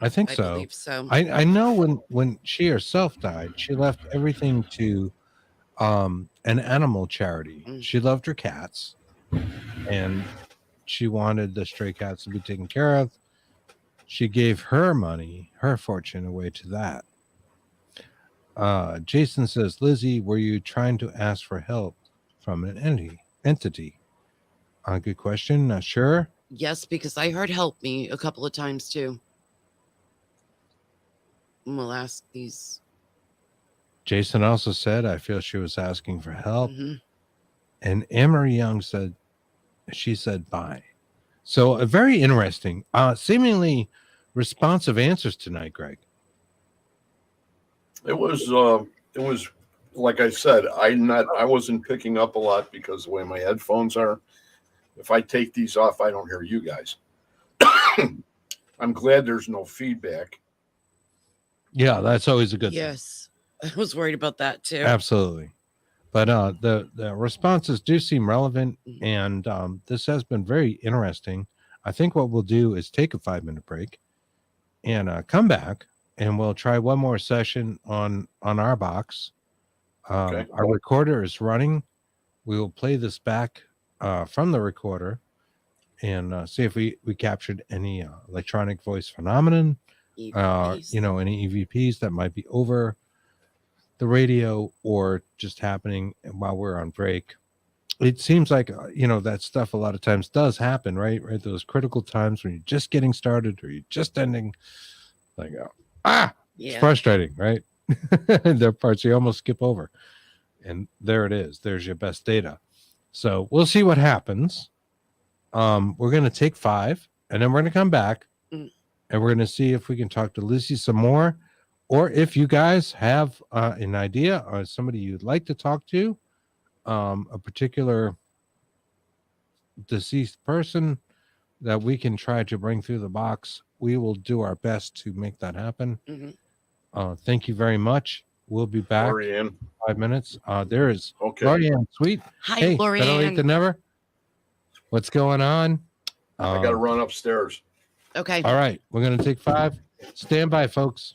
I think I so. believe so. I know when she herself died, she left everything to an animal charity. Mm. She loved her cats, and she wanted the stray cats to be taken care of. She gave her money, her fortune, away to that. Jason says, Lizzie, were you trying to ask for help from an entity? Good question. Not sure. Yes, because I heard help me a couple of times too. And we'll ask these. Jason also said, I feel she was asking for help. Mhm. And Emery Young said, she said, bye. So a very interesting, seemingly responsive answers tonight, Greg. It was like I said, I wasn't picking up a lot because the way my headphones are. If I take these off, I don't hear you guys. I'm glad there's no feedback. Yeah, that's always a good thing. Yes. I was worried about that too. Absolutely. But the responses do seem relevant, Mhm. and this has been very interesting. I think what we'll do is take a 5-minute break and come back, and we'll try one more session on our box. Okay. Our recorder is running. We will play this back from the recorder and see if we captured any electronic voice phenomenon, EVPs. any EVPs that might be over the radio or just happening while we're on break. It seems like that stuff a lot of times does happen, right? Those critical times when you're just getting started or you're just ending, like it's Yeah. frustrating, right? There are parts you almost skip over, and there it is. There's your best data. So we'll see what happens. We're going to take 5, and then we're going to come back, Mm. and we're going to see if we can talk to Lizzie some more, or if you guys have an idea or somebody you'd like to talk to, a particular deceased person that we can try to bring through the box. We will do our best to make that happen. Mhm. Thank you very much. We'll be back Lorianne. in 5 minutes. There is Okay. Lorianne, sweet. Hi, Hey, better late Lorianne. than never. What's going on? I got to run upstairs. Okay. All right, we're going to take 5. Stand by, folks.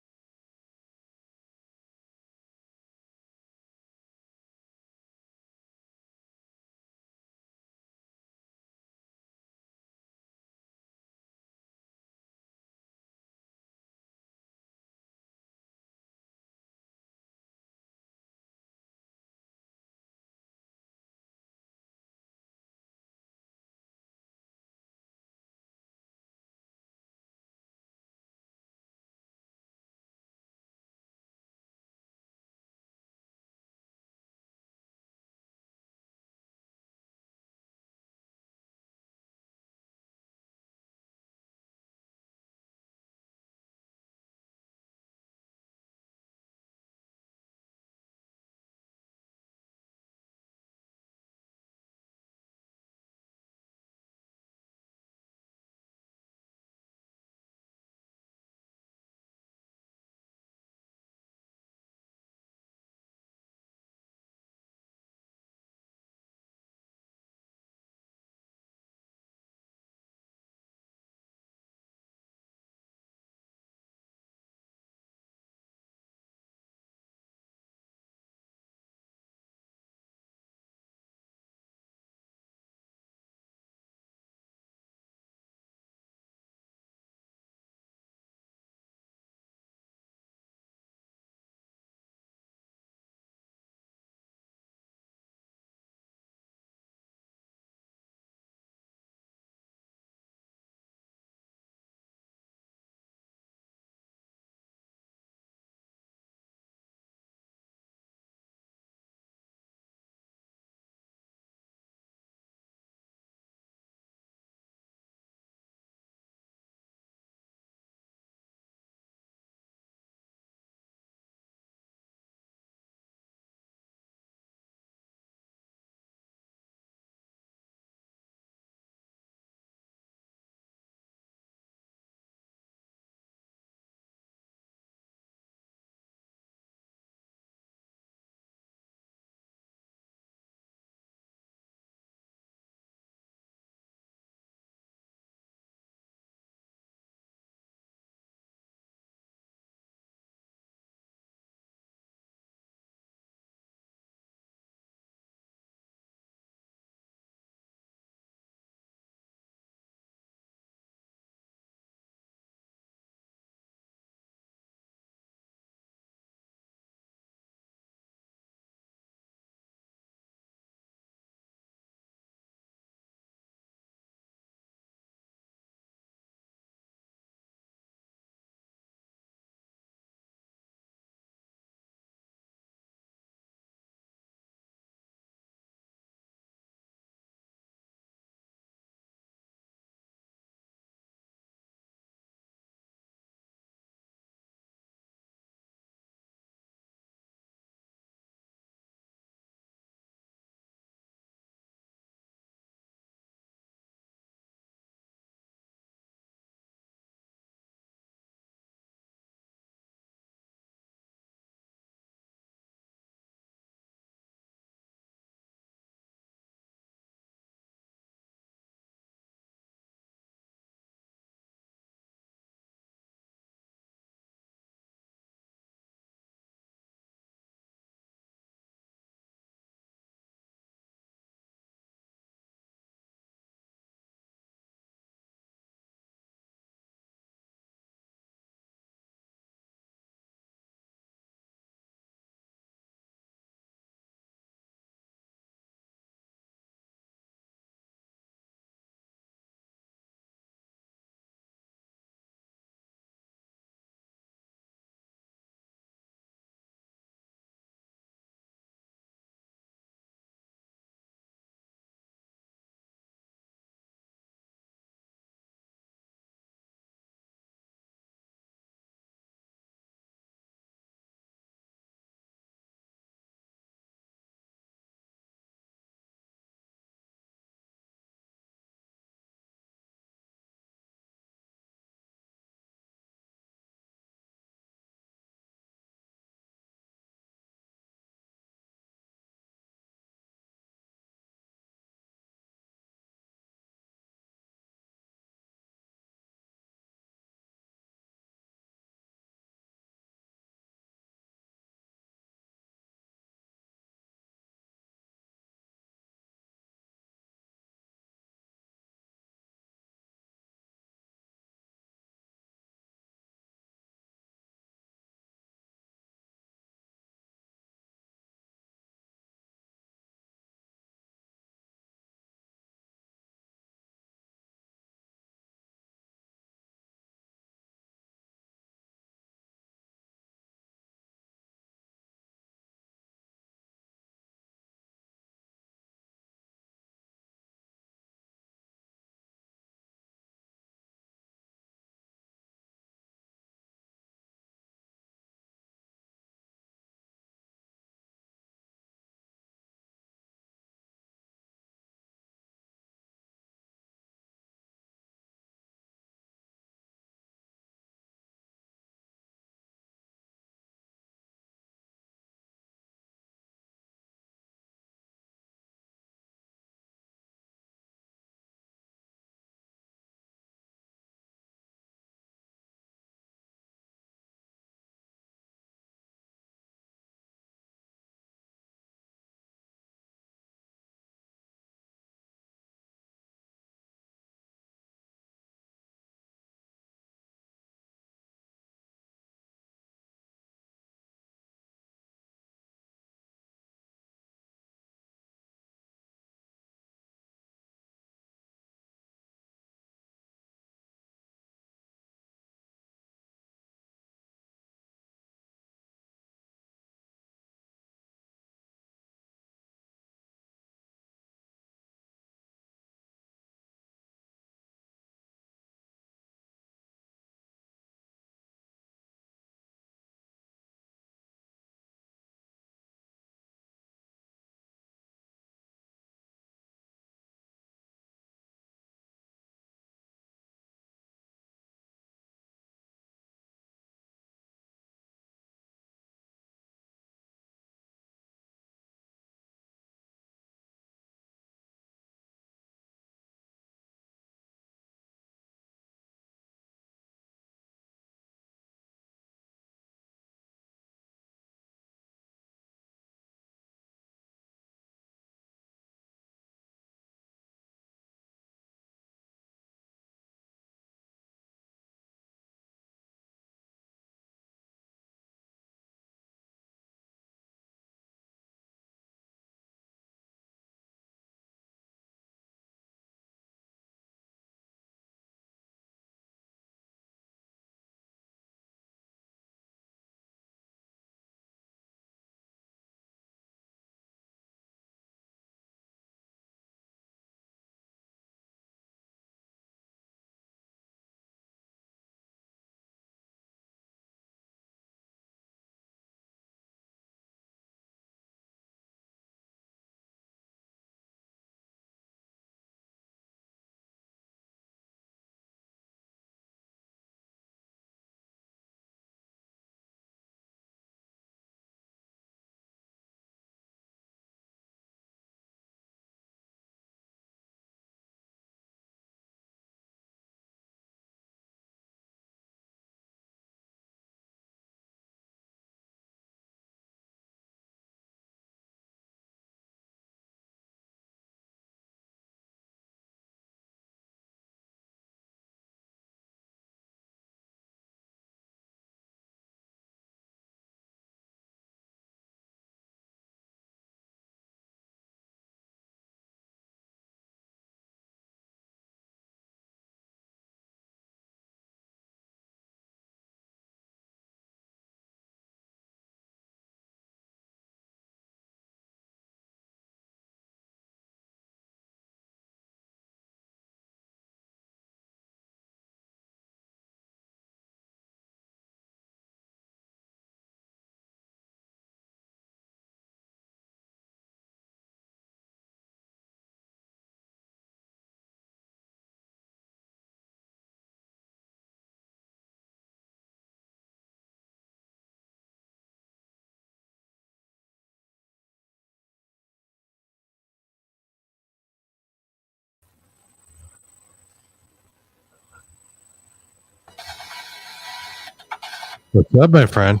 What's up, my friend?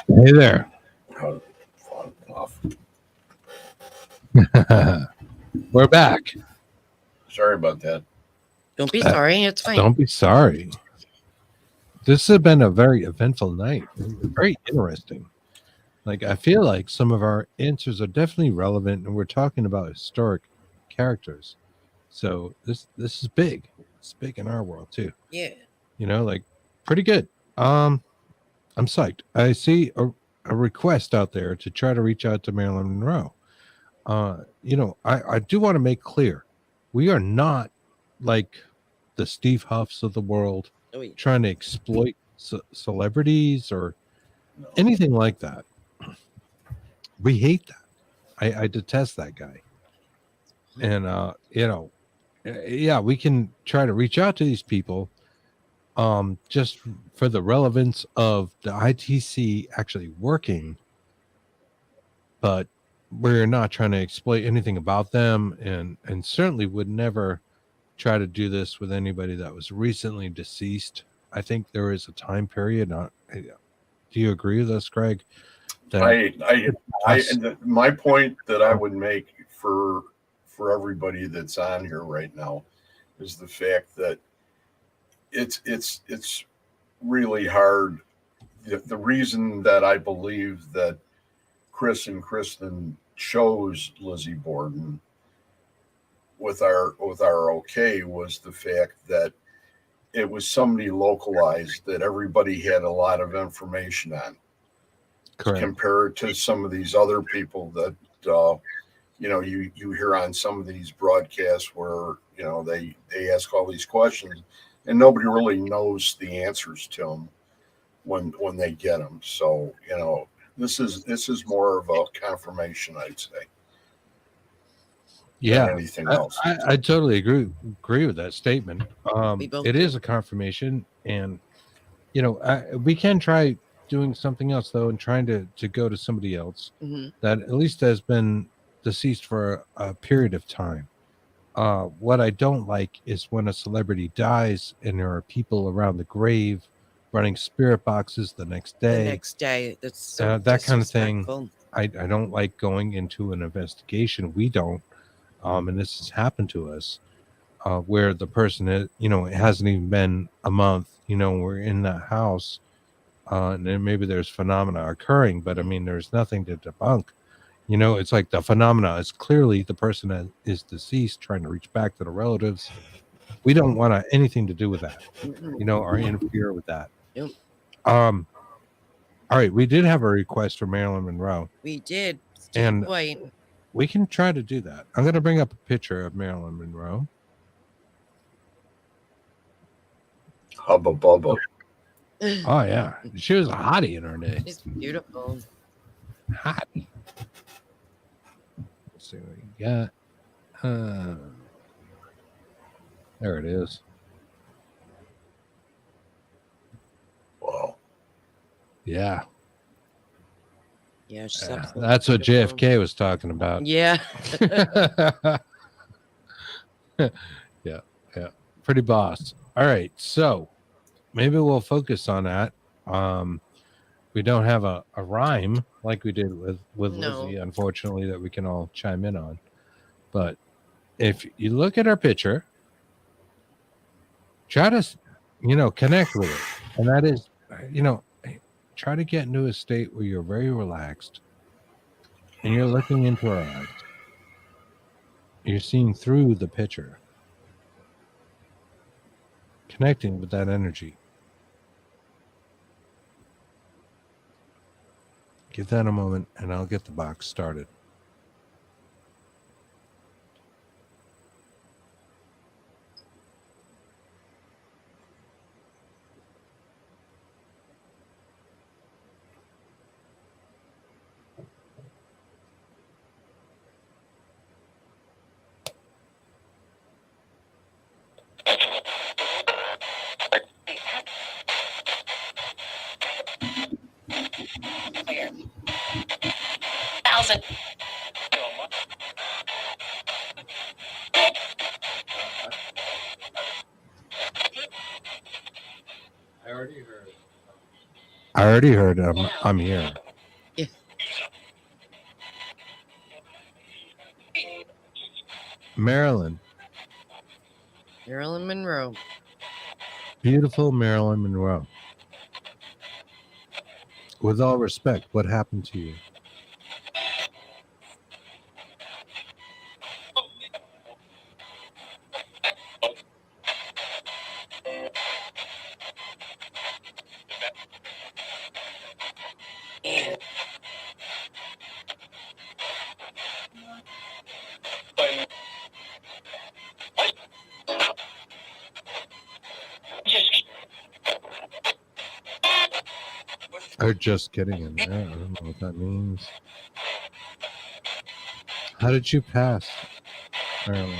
Hey there. We're back. Sorry about that. Don't be sorry. It's fine. Don't be sorry. This has been a very eventful night. Very interesting. Like, I feel like some of our answers are definitely relevant, and we're talking about historic characters. So this is big. It's big in our world too. Yeah. You know, like pretty good. I'm psyched. I see a request out there to try to reach out to Marilyn Monroe. You know, I do want to make clear, we are not like the Steve Huffs of the world Oh, yeah. trying to exploit celebrities or anything like that. We hate that. I detest that guy. And you know, yeah, we can try to reach out to these people just for the relevance of the ITC actually working, but we're not trying to exploit anything about them, and certainly would never try to do this with anybody that was recently deceased. I think there is a time period. Do you agree with us, Greg? My point that I would make for everybody that's on here right now is the fact that it's really hard. The reason that I believe that Chris and Kristen chose Lizzie Borden with our okay was the fact that it was somebody localized that everybody had a lot of information on. Correct. Compared to some of these other people that you know you hear on some of these broadcasts where you know they ask all these questions and nobody really knows the answers to them when they get them. So you know this is more of a confirmation, I'd say. Yeah, Than anything else. I totally agree with that statement. We both It do. is a confirmation, and you know, we can try doing something else though, and trying to go to somebody else Mhm. that at least has been deceased for a period of time. What I don't like is when a celebrity dies and there are people around the grave running spirit boxes the next The day. next day. That's so That kind of thing. disrespectful. I don't like going into an investigation. We don't. And this has happened to us where the person is, you know, it hasn't even been a month, you know, we're in that house and then maybe there's phenomena occurring, but I mean, there's nothing to debunk. You know, it's like the phenomena is clearly the person that is deceased trying to reach back to the relatives. We don't want anything to do with that, you know, or interfere with that. Yep. All right, we did have a request from Marilyn Monroe. We did. And White. we can try to do that. I'm going to bring up a picture of Marilyn Monroe. Hubba bubba. Oh yeah, she was a hottie in her day. She's beautiful. Hottie. Let's see what we got. There it is. Wow. Yeah. Yeah, she's Yeah, absolutely that's what beautiful. JFK was talking about. Yeah. Yeah. Pretty boss. All right. So maybe we'll focus on that. We don't have a rhyme like we did with No. Lizzie, unfortunately, that we can all chime in on. But if you look at our picture, try to, you know, connect with it. And that is, you know, try to get into a state where you're very relaxed and you're looking into her eyes. You're seeing through the picture, connecting with that energy. Give that a moment and I'll get the box started. Clear. 1,000. I already heard I'm here. Yeah. Marilyn, Marilyn Monroe. beautiful Marilyn Monroe. With all respect, what happened to you? Or just getting in there. I don't know what that means. How did you pass, Marilyn?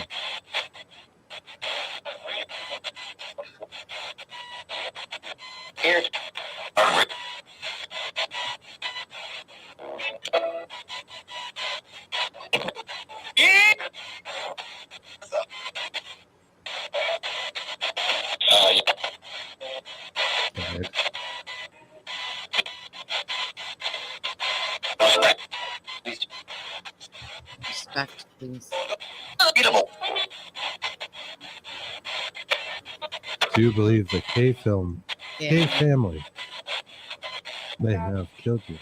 Died. Respect, please. Do you believe the K family may have killed you?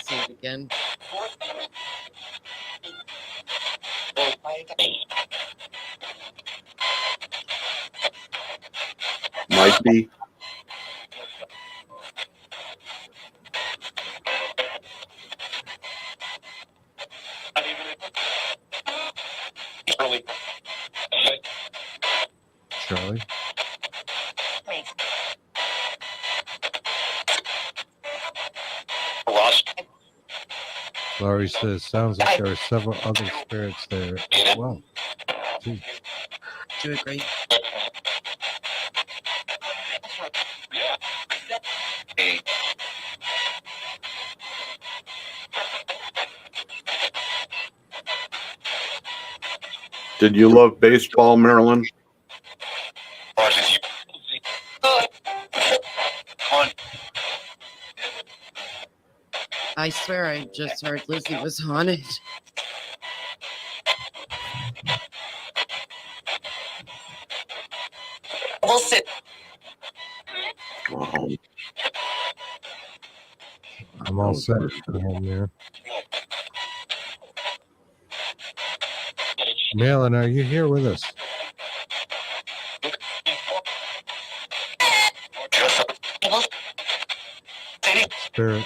Say it again. Might be. Charlie? Laurie says, sounds like there are several other spirits there as well. Gee. Do you agree? Did you love baseball, Marilyn? I swear I just heard Lizzie was haunted. We'll sit. Wow. I'm all set. I'm here. Marilyn, are you here with us? Spirit.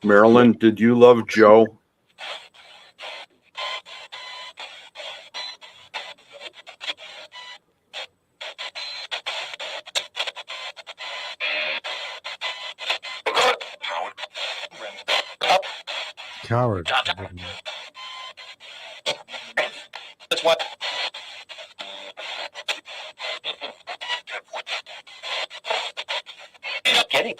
Marilyn, did you love Joe? Coward. That's what. Kidding.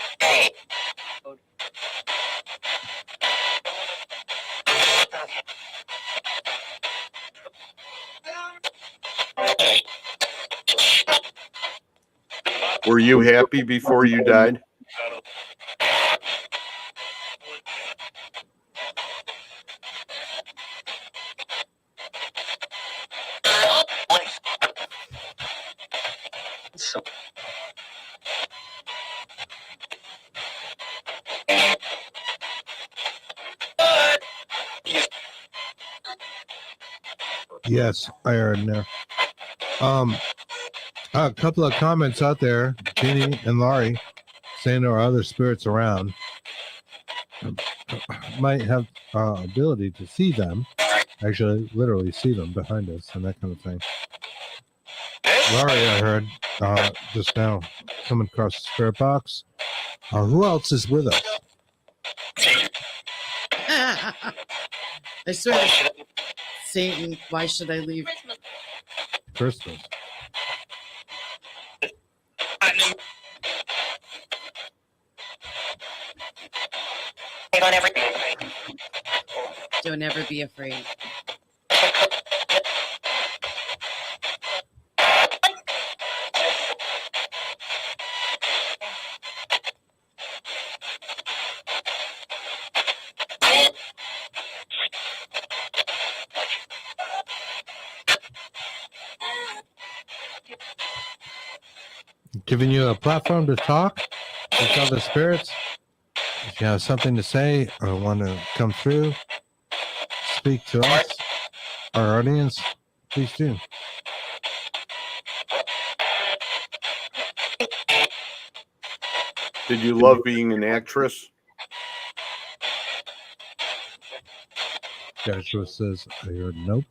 Were you happy before you died? Yes, I heard in there. A couple of comments out there, Jeannie and Laurie, saying there are other spirits around. Might have ability to see them, actually, literally see them behind us and that kind of thing. Laurie, I heard just now coming across the spirit box. Who else is with us? I swear, Satan, why should I leave? Christmas. Don't ever. Don't ever be afraid. Giving you a platform to talk with other spirits. If you have something to say or want to come through, speak to us, our audience, please do. Did you love being an actress? Joshua says, I heard nope.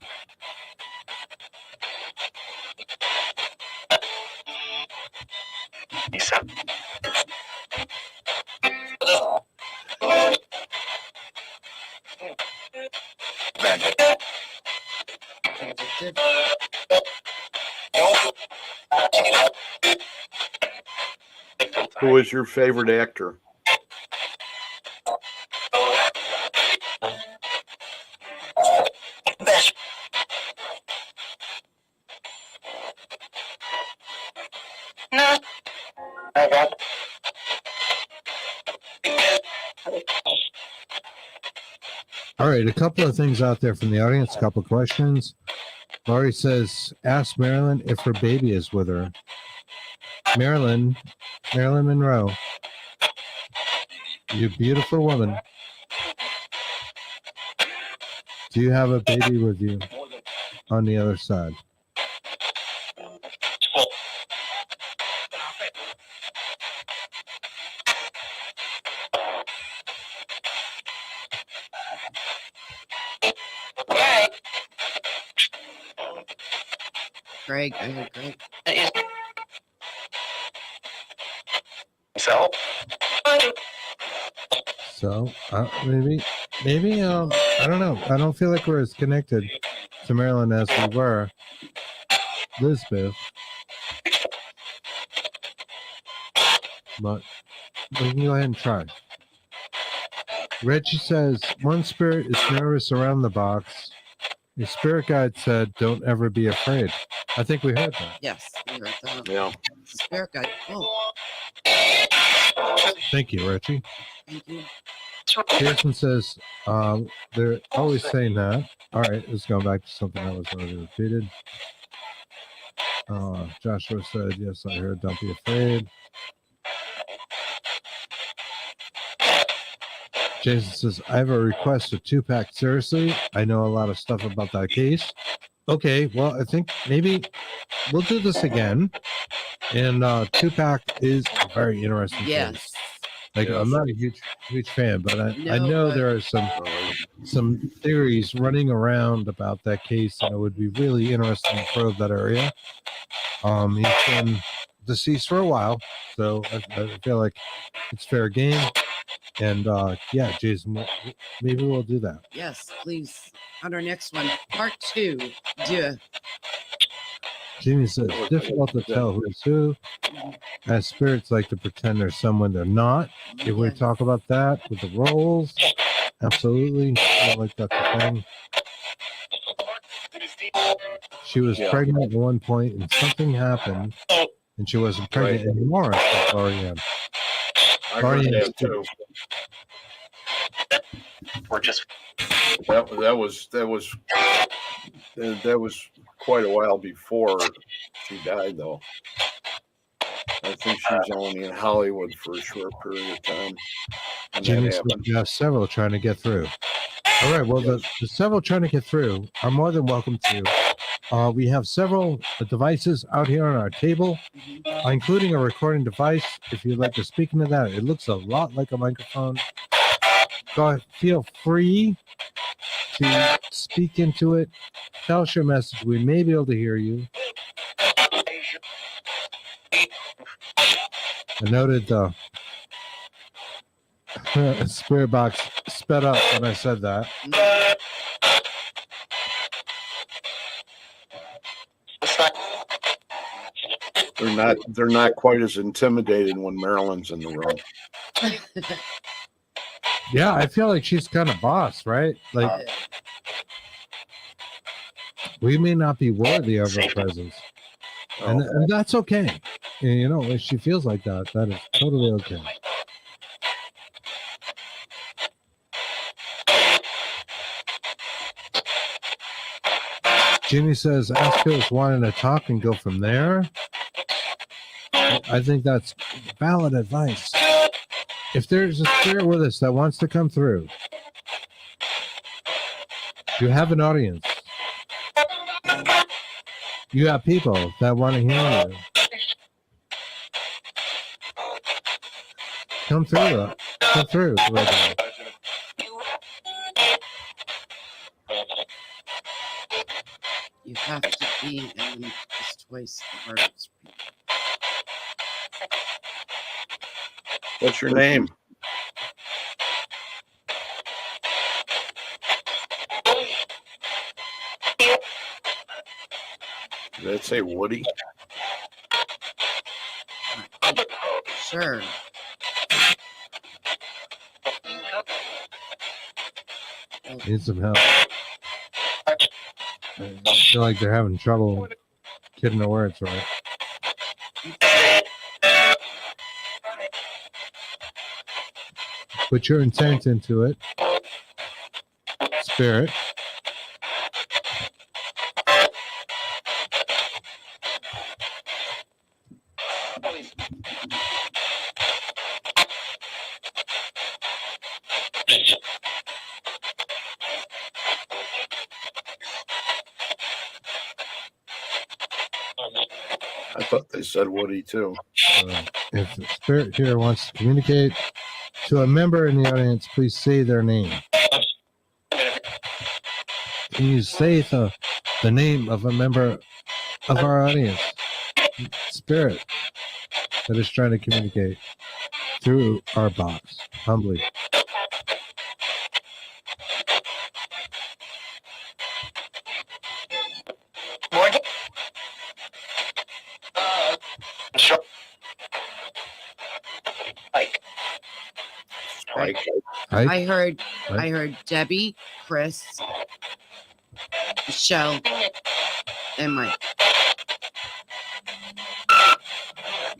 Who was your favorite actor? No. All right, a couple of things out there from the audience, a couple of questions. Laurie says, ask Marilyn if her baby is with her. Marilyn Monroe, you beautiful woman. Do you have a baby with you on the other side? Greg, I heard Greg. So? So maybe I don't know. I don't feel like we're as connected to Marilyn as we were Elizabeth, but we can go ahead and try. Reggie says one spirit is nervous around the box. Your spirit guide said, "Don't ever be afraid." I think we heard that. Yes, we heard that. Yeah. Spirit guide. Oh, Thank you, Reggie. thank you. Pearson says they're always saying that. All right, let's go back to something that was already repeated. Joshua said, yes, I heard, don't be afraid. Jason says, I have a request for 2-pack. Seriously, I know a lot of stuff about that case. Okay, well, I think maybe we'll do this again. And 2-pack is a very interesting Yes. case. Like, Yes. I'm not a huge fan, but I No, know but- there are some theories running around about that case, and it would be really interesting to probe that area. He's been deceased for a while, so I feel like it's fair game. And yeah, Jason, maybe we'll do that. Yes, please. On our next one, part 2. Yeah. Jimmy says it's difficult to tell who's who, as spirits like to pretend they're someone they're not. If we Yes. talk about that with the roles, absolutely. I feel like that's the thing. She was pregnant at one point, and something happened, and she wasn't pregnant anymore. Said Lorianne. I heard that too. We're just. That was quite a while before she died, though. I think she was only in Hollywood for a short period of time. And Jimmy that said happened. we have several trying to get through. All right, well, the several trying to get through are more than welcome to. We have several devices out here on our table, including a recording device. If you'd like to speak into that, it looks a lot like a microphone. Go ahead, feel free to speak into it. Tell us your message. We may be able to hear you. I noted the spirit box sped up when I said that. They're not quite as intimidating when Marilyn's in the room. Yeah, I feel like she's kind of boss, right? Like we may not be worthy of her presence, and that's okay. And, you know, if she feels like that, that is totally okay. Ginny says, ask who's wanting to talk and go from there. I think that's valid advice. If there's a spirit with us that wants to come through, you have an audience. You have people that want to hear you. Come through. Come through. You have to be in this twice words. What's your name? Did it say Woody? Sure. Need some help. I feel like they're having trouble getting the words right. Put your intent into it. Spirit. I thought they said Woody too. If the spirit here wants to communicate to a member in the audience, please say their name. Can you say the name of a member of our audience? Spirit that is trying to communicate through our box, humbly. Morgan? Sure. Like, Like, I heard Debbie, Chris, Michelle, and Mike.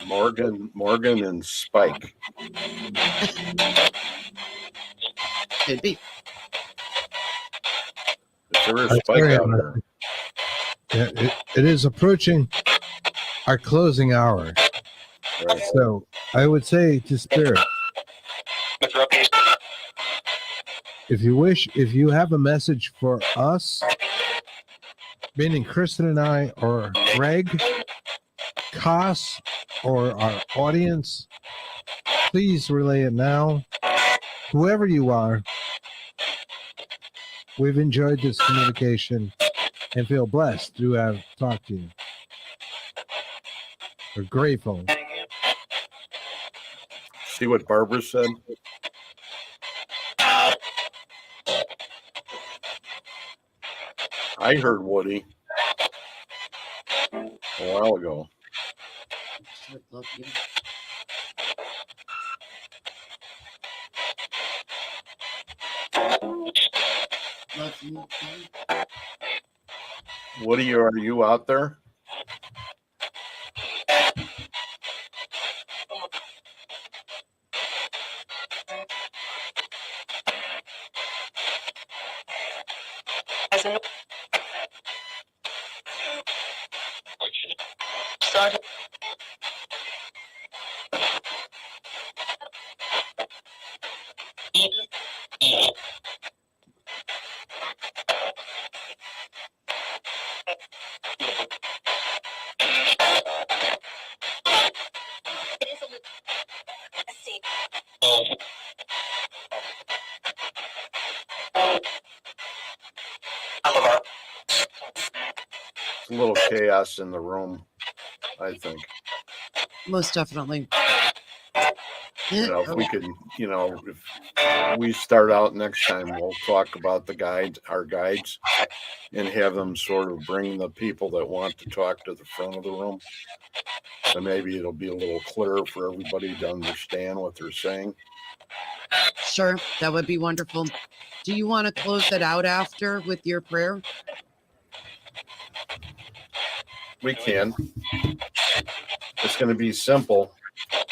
Morgan and Spike. Could be. Is there a That's Spike very out there? Yeah, it is approaching our closing hour. Right. So I would say to Spirit, if you have a message for us, meaning Kristen and I, or Greg, Koss, or our audience, please relay it now. Whoever you are, we've enjoyed this communication and feel blessed to have talked to you. We're grateful. See what Barbara said? I heard Woody a while ago. Should love you. Love you. Woody, are you out there? as an started. It's a little chaos in the room, I think. Most definitely. If we can, if we start out next time, we'll talk about our guides, and have them sort of bring the people that want to talk to the front of the room. And maybe it'll be a little clearer for everybody to understand what they're saying. Sure, that would be wonderful. Do you want to close it out after with your prayer? We can. It's going to be simple. It's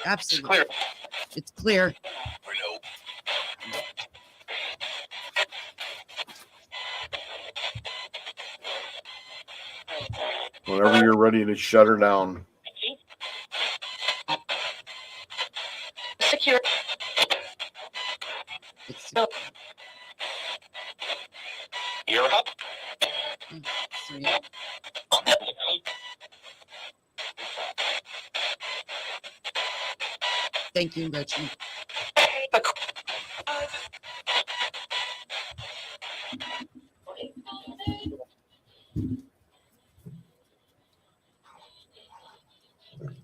Absolutely. clear. It's clear. Whenever you're ready to shut her down. Secure. It's, You're up. so yeah. Thank you, Reggie.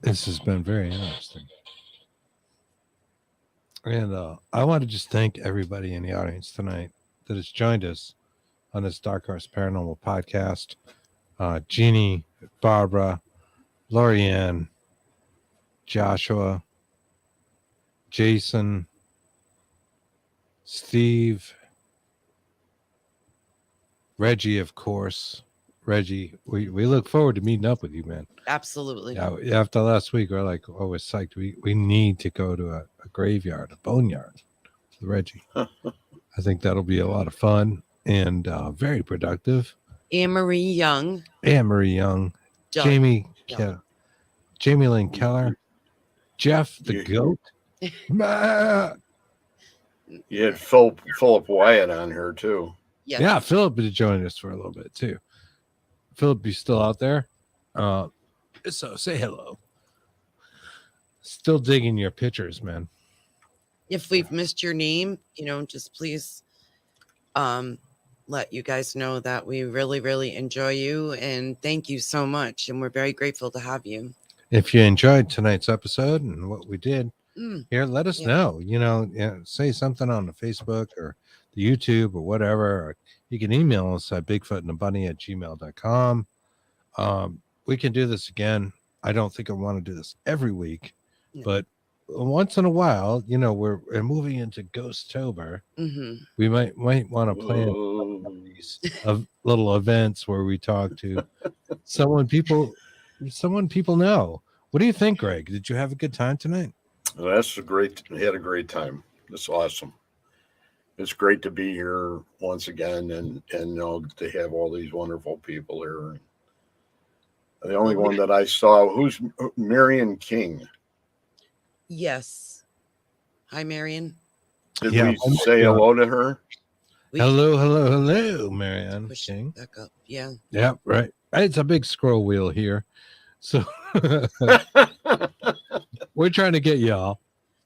This has been very interesting. And I want to just thank everybody in the audience tonight that has joined us on this Dark Horse Paranormal podcast. Jeannie, Barbara, Lorianne, Joshua, Jason, Steve, Reggie, of course. Reggie, we look forward to meeting up with you, man. Absolutely. Yeah, after last week, we're like, oh, we're psyched. We need to go to a graveyard, a boneyard with Reggie. I think that'll be a lot of fun and very productive. Anne-Marie Young. Anne-Marie Young, Doug Jamie, Young. Jamie Lynn Keller, Jeff the You- Goat. Ma- You had Philip Wyatt on here too. Yes. Yeah, Philip did join us for a little bit too. Philip, you still out there? So say hello. Still digging your pictures, man. If we've missed your name, just please let you guys know that we really, really enjoy you and thank you so much. And we're very grateful to have you. If you enjoyed tonight's episode and what we did here, let us Yeah. know. Say something on the Facebook or the YouTube or whatever. Or you can email us at bigfootandabunny@gmail.com. We can do this again. I don't think I want to do this every week, No. but once in a while, we're moving into Ghostober. Mm-hmm. We might want to plan Whoa. these of little events where we talk to someone people know. What do you think, Greg? Did you have a good time tonight? Well, that's we had a great time. That's awesome. It's great to be here once again and to have all these wonderful people here. The only one that I saw, who's Marion King? Yes. Hi, Marion. Did Yeah, we oh my say God. hello to her? Hello, Marianne Push King. back up. Yeah. Yeah, right. It's a big scroll wheel here. So we're trying to get y'all.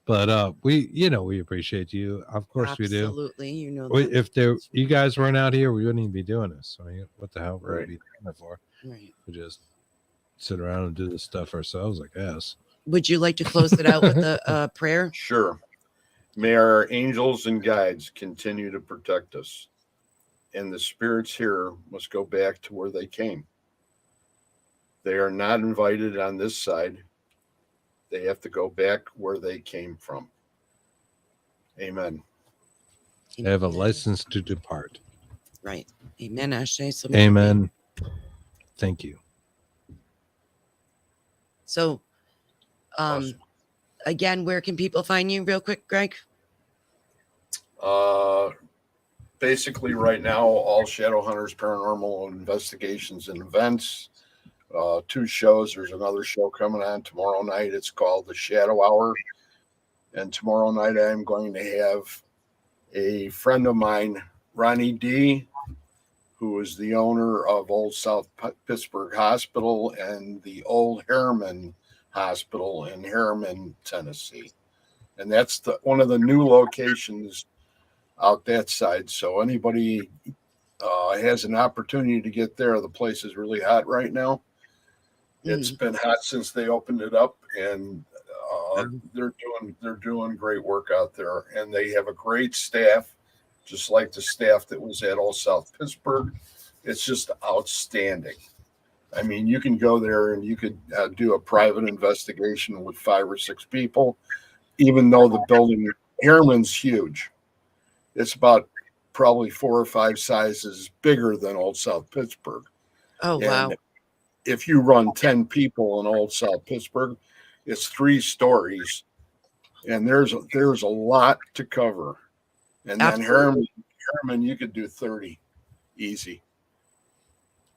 But we appreciate you. Of course we do. Absolutely. You know that. If you guys weren't out here, we wouldn't even be doing this. I mean, what the hell would we Right. be doing it for? Right. We just sit around and do this stuff ourselves, I guess. Would you like to close it out with a prayer? Sure. May our angels and guides continue to protect us, and the spirits here must go back to where they came. They are not invited on this side. They have to go back where they came from. Amen. They have a license to depart. Right. Amen, Ashe. So Amen. Thank you. So, Awesome. again, where can people find you real quick, Greg? Basically, right now, all Shadow Hunters Paranormal Investigations and Events. 2 shows. There's another show coming on tomorrow night. It's called The Shadow Hour. And tomorrow night, I'm going to have a friend of mine, Ronnie D., who is the owner of Old South Pittsburgh Hospital and the Old Harriman Hospital in Harriman, Tennessee. And that's one of the new locations out that side. So anybody has an opportunity to get there. The place is really hot right now. It's been hot since they opened it up, and they're doing great work out there. And they have a great staff, just like the staff that was at Old South Pittsburgh. It's just outstanding. I mean, you can go there and you could do a private investigation with 5 or 6 people, even though the building, Harriman's huge. It's about probably 4 or 5 sizes bigger than Old South Pittsburgh. Oh, wow. And if you run 10 people in Old South Pittsburgh, it's 3 stories, and there's a lot to cover. And then Absolutely. Harriman, you could do 30 easy.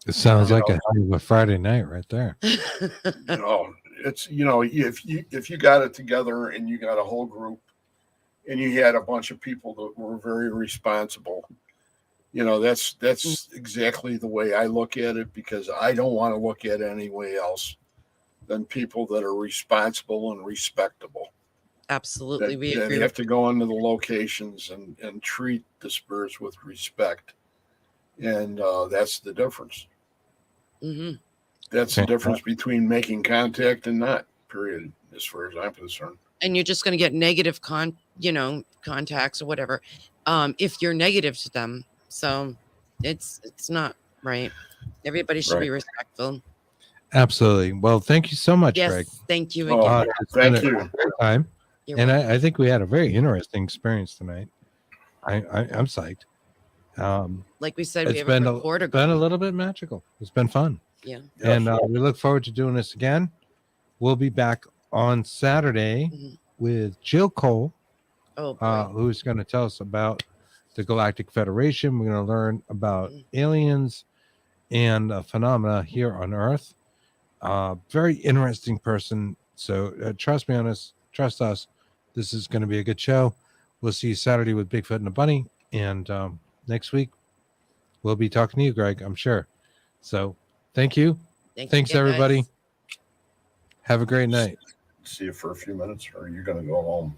It sounds You like know. a hell of a Friday night right there. It's if you got it together and you got a whole group and you had a bunch of people that were very responsible, that's exactly the way I look at it, because I don't want to look at it any way else than people that are responsible and respectable. Absolutely. We That agree. have to go into the locations and treat the spirits with respect. And that's the difference. Mm-hmm. That's the Okay. difference between making contact and not, period, as far as I'm concerned. And you're just going to get negative contacts or whatever if you're negative to them. So it's not right. Everybody should be Right. respectful. Absolutely. Well, thank you so much, Yes, Greg. thank you Oh, again. It's been thank a you. great time. You're And welcome. I think we had a very interesting experience tonight. I'm psyched. Like we said, we It's have been a a, recorder been a going. little bit magical. It's been fun. Yeah. And we look forward to doing this again. We'll be back on Saturday Mhm. with Jill Cole, Oh, boy. who's going to tell us about the Galactic Federation. We're going to learn about aliens and phenomena here on Earth. Very interesting person. So trust me on this. Trust us. This is going to be a good show. We'll see you Saturday with Bigfoot and the Bunny. And next week, we'll be talking to you, Greg, I'm sure. So thank you. Thanks, again, everybody. guys. Have a great night. See you for a few minutes, or you're going to go home.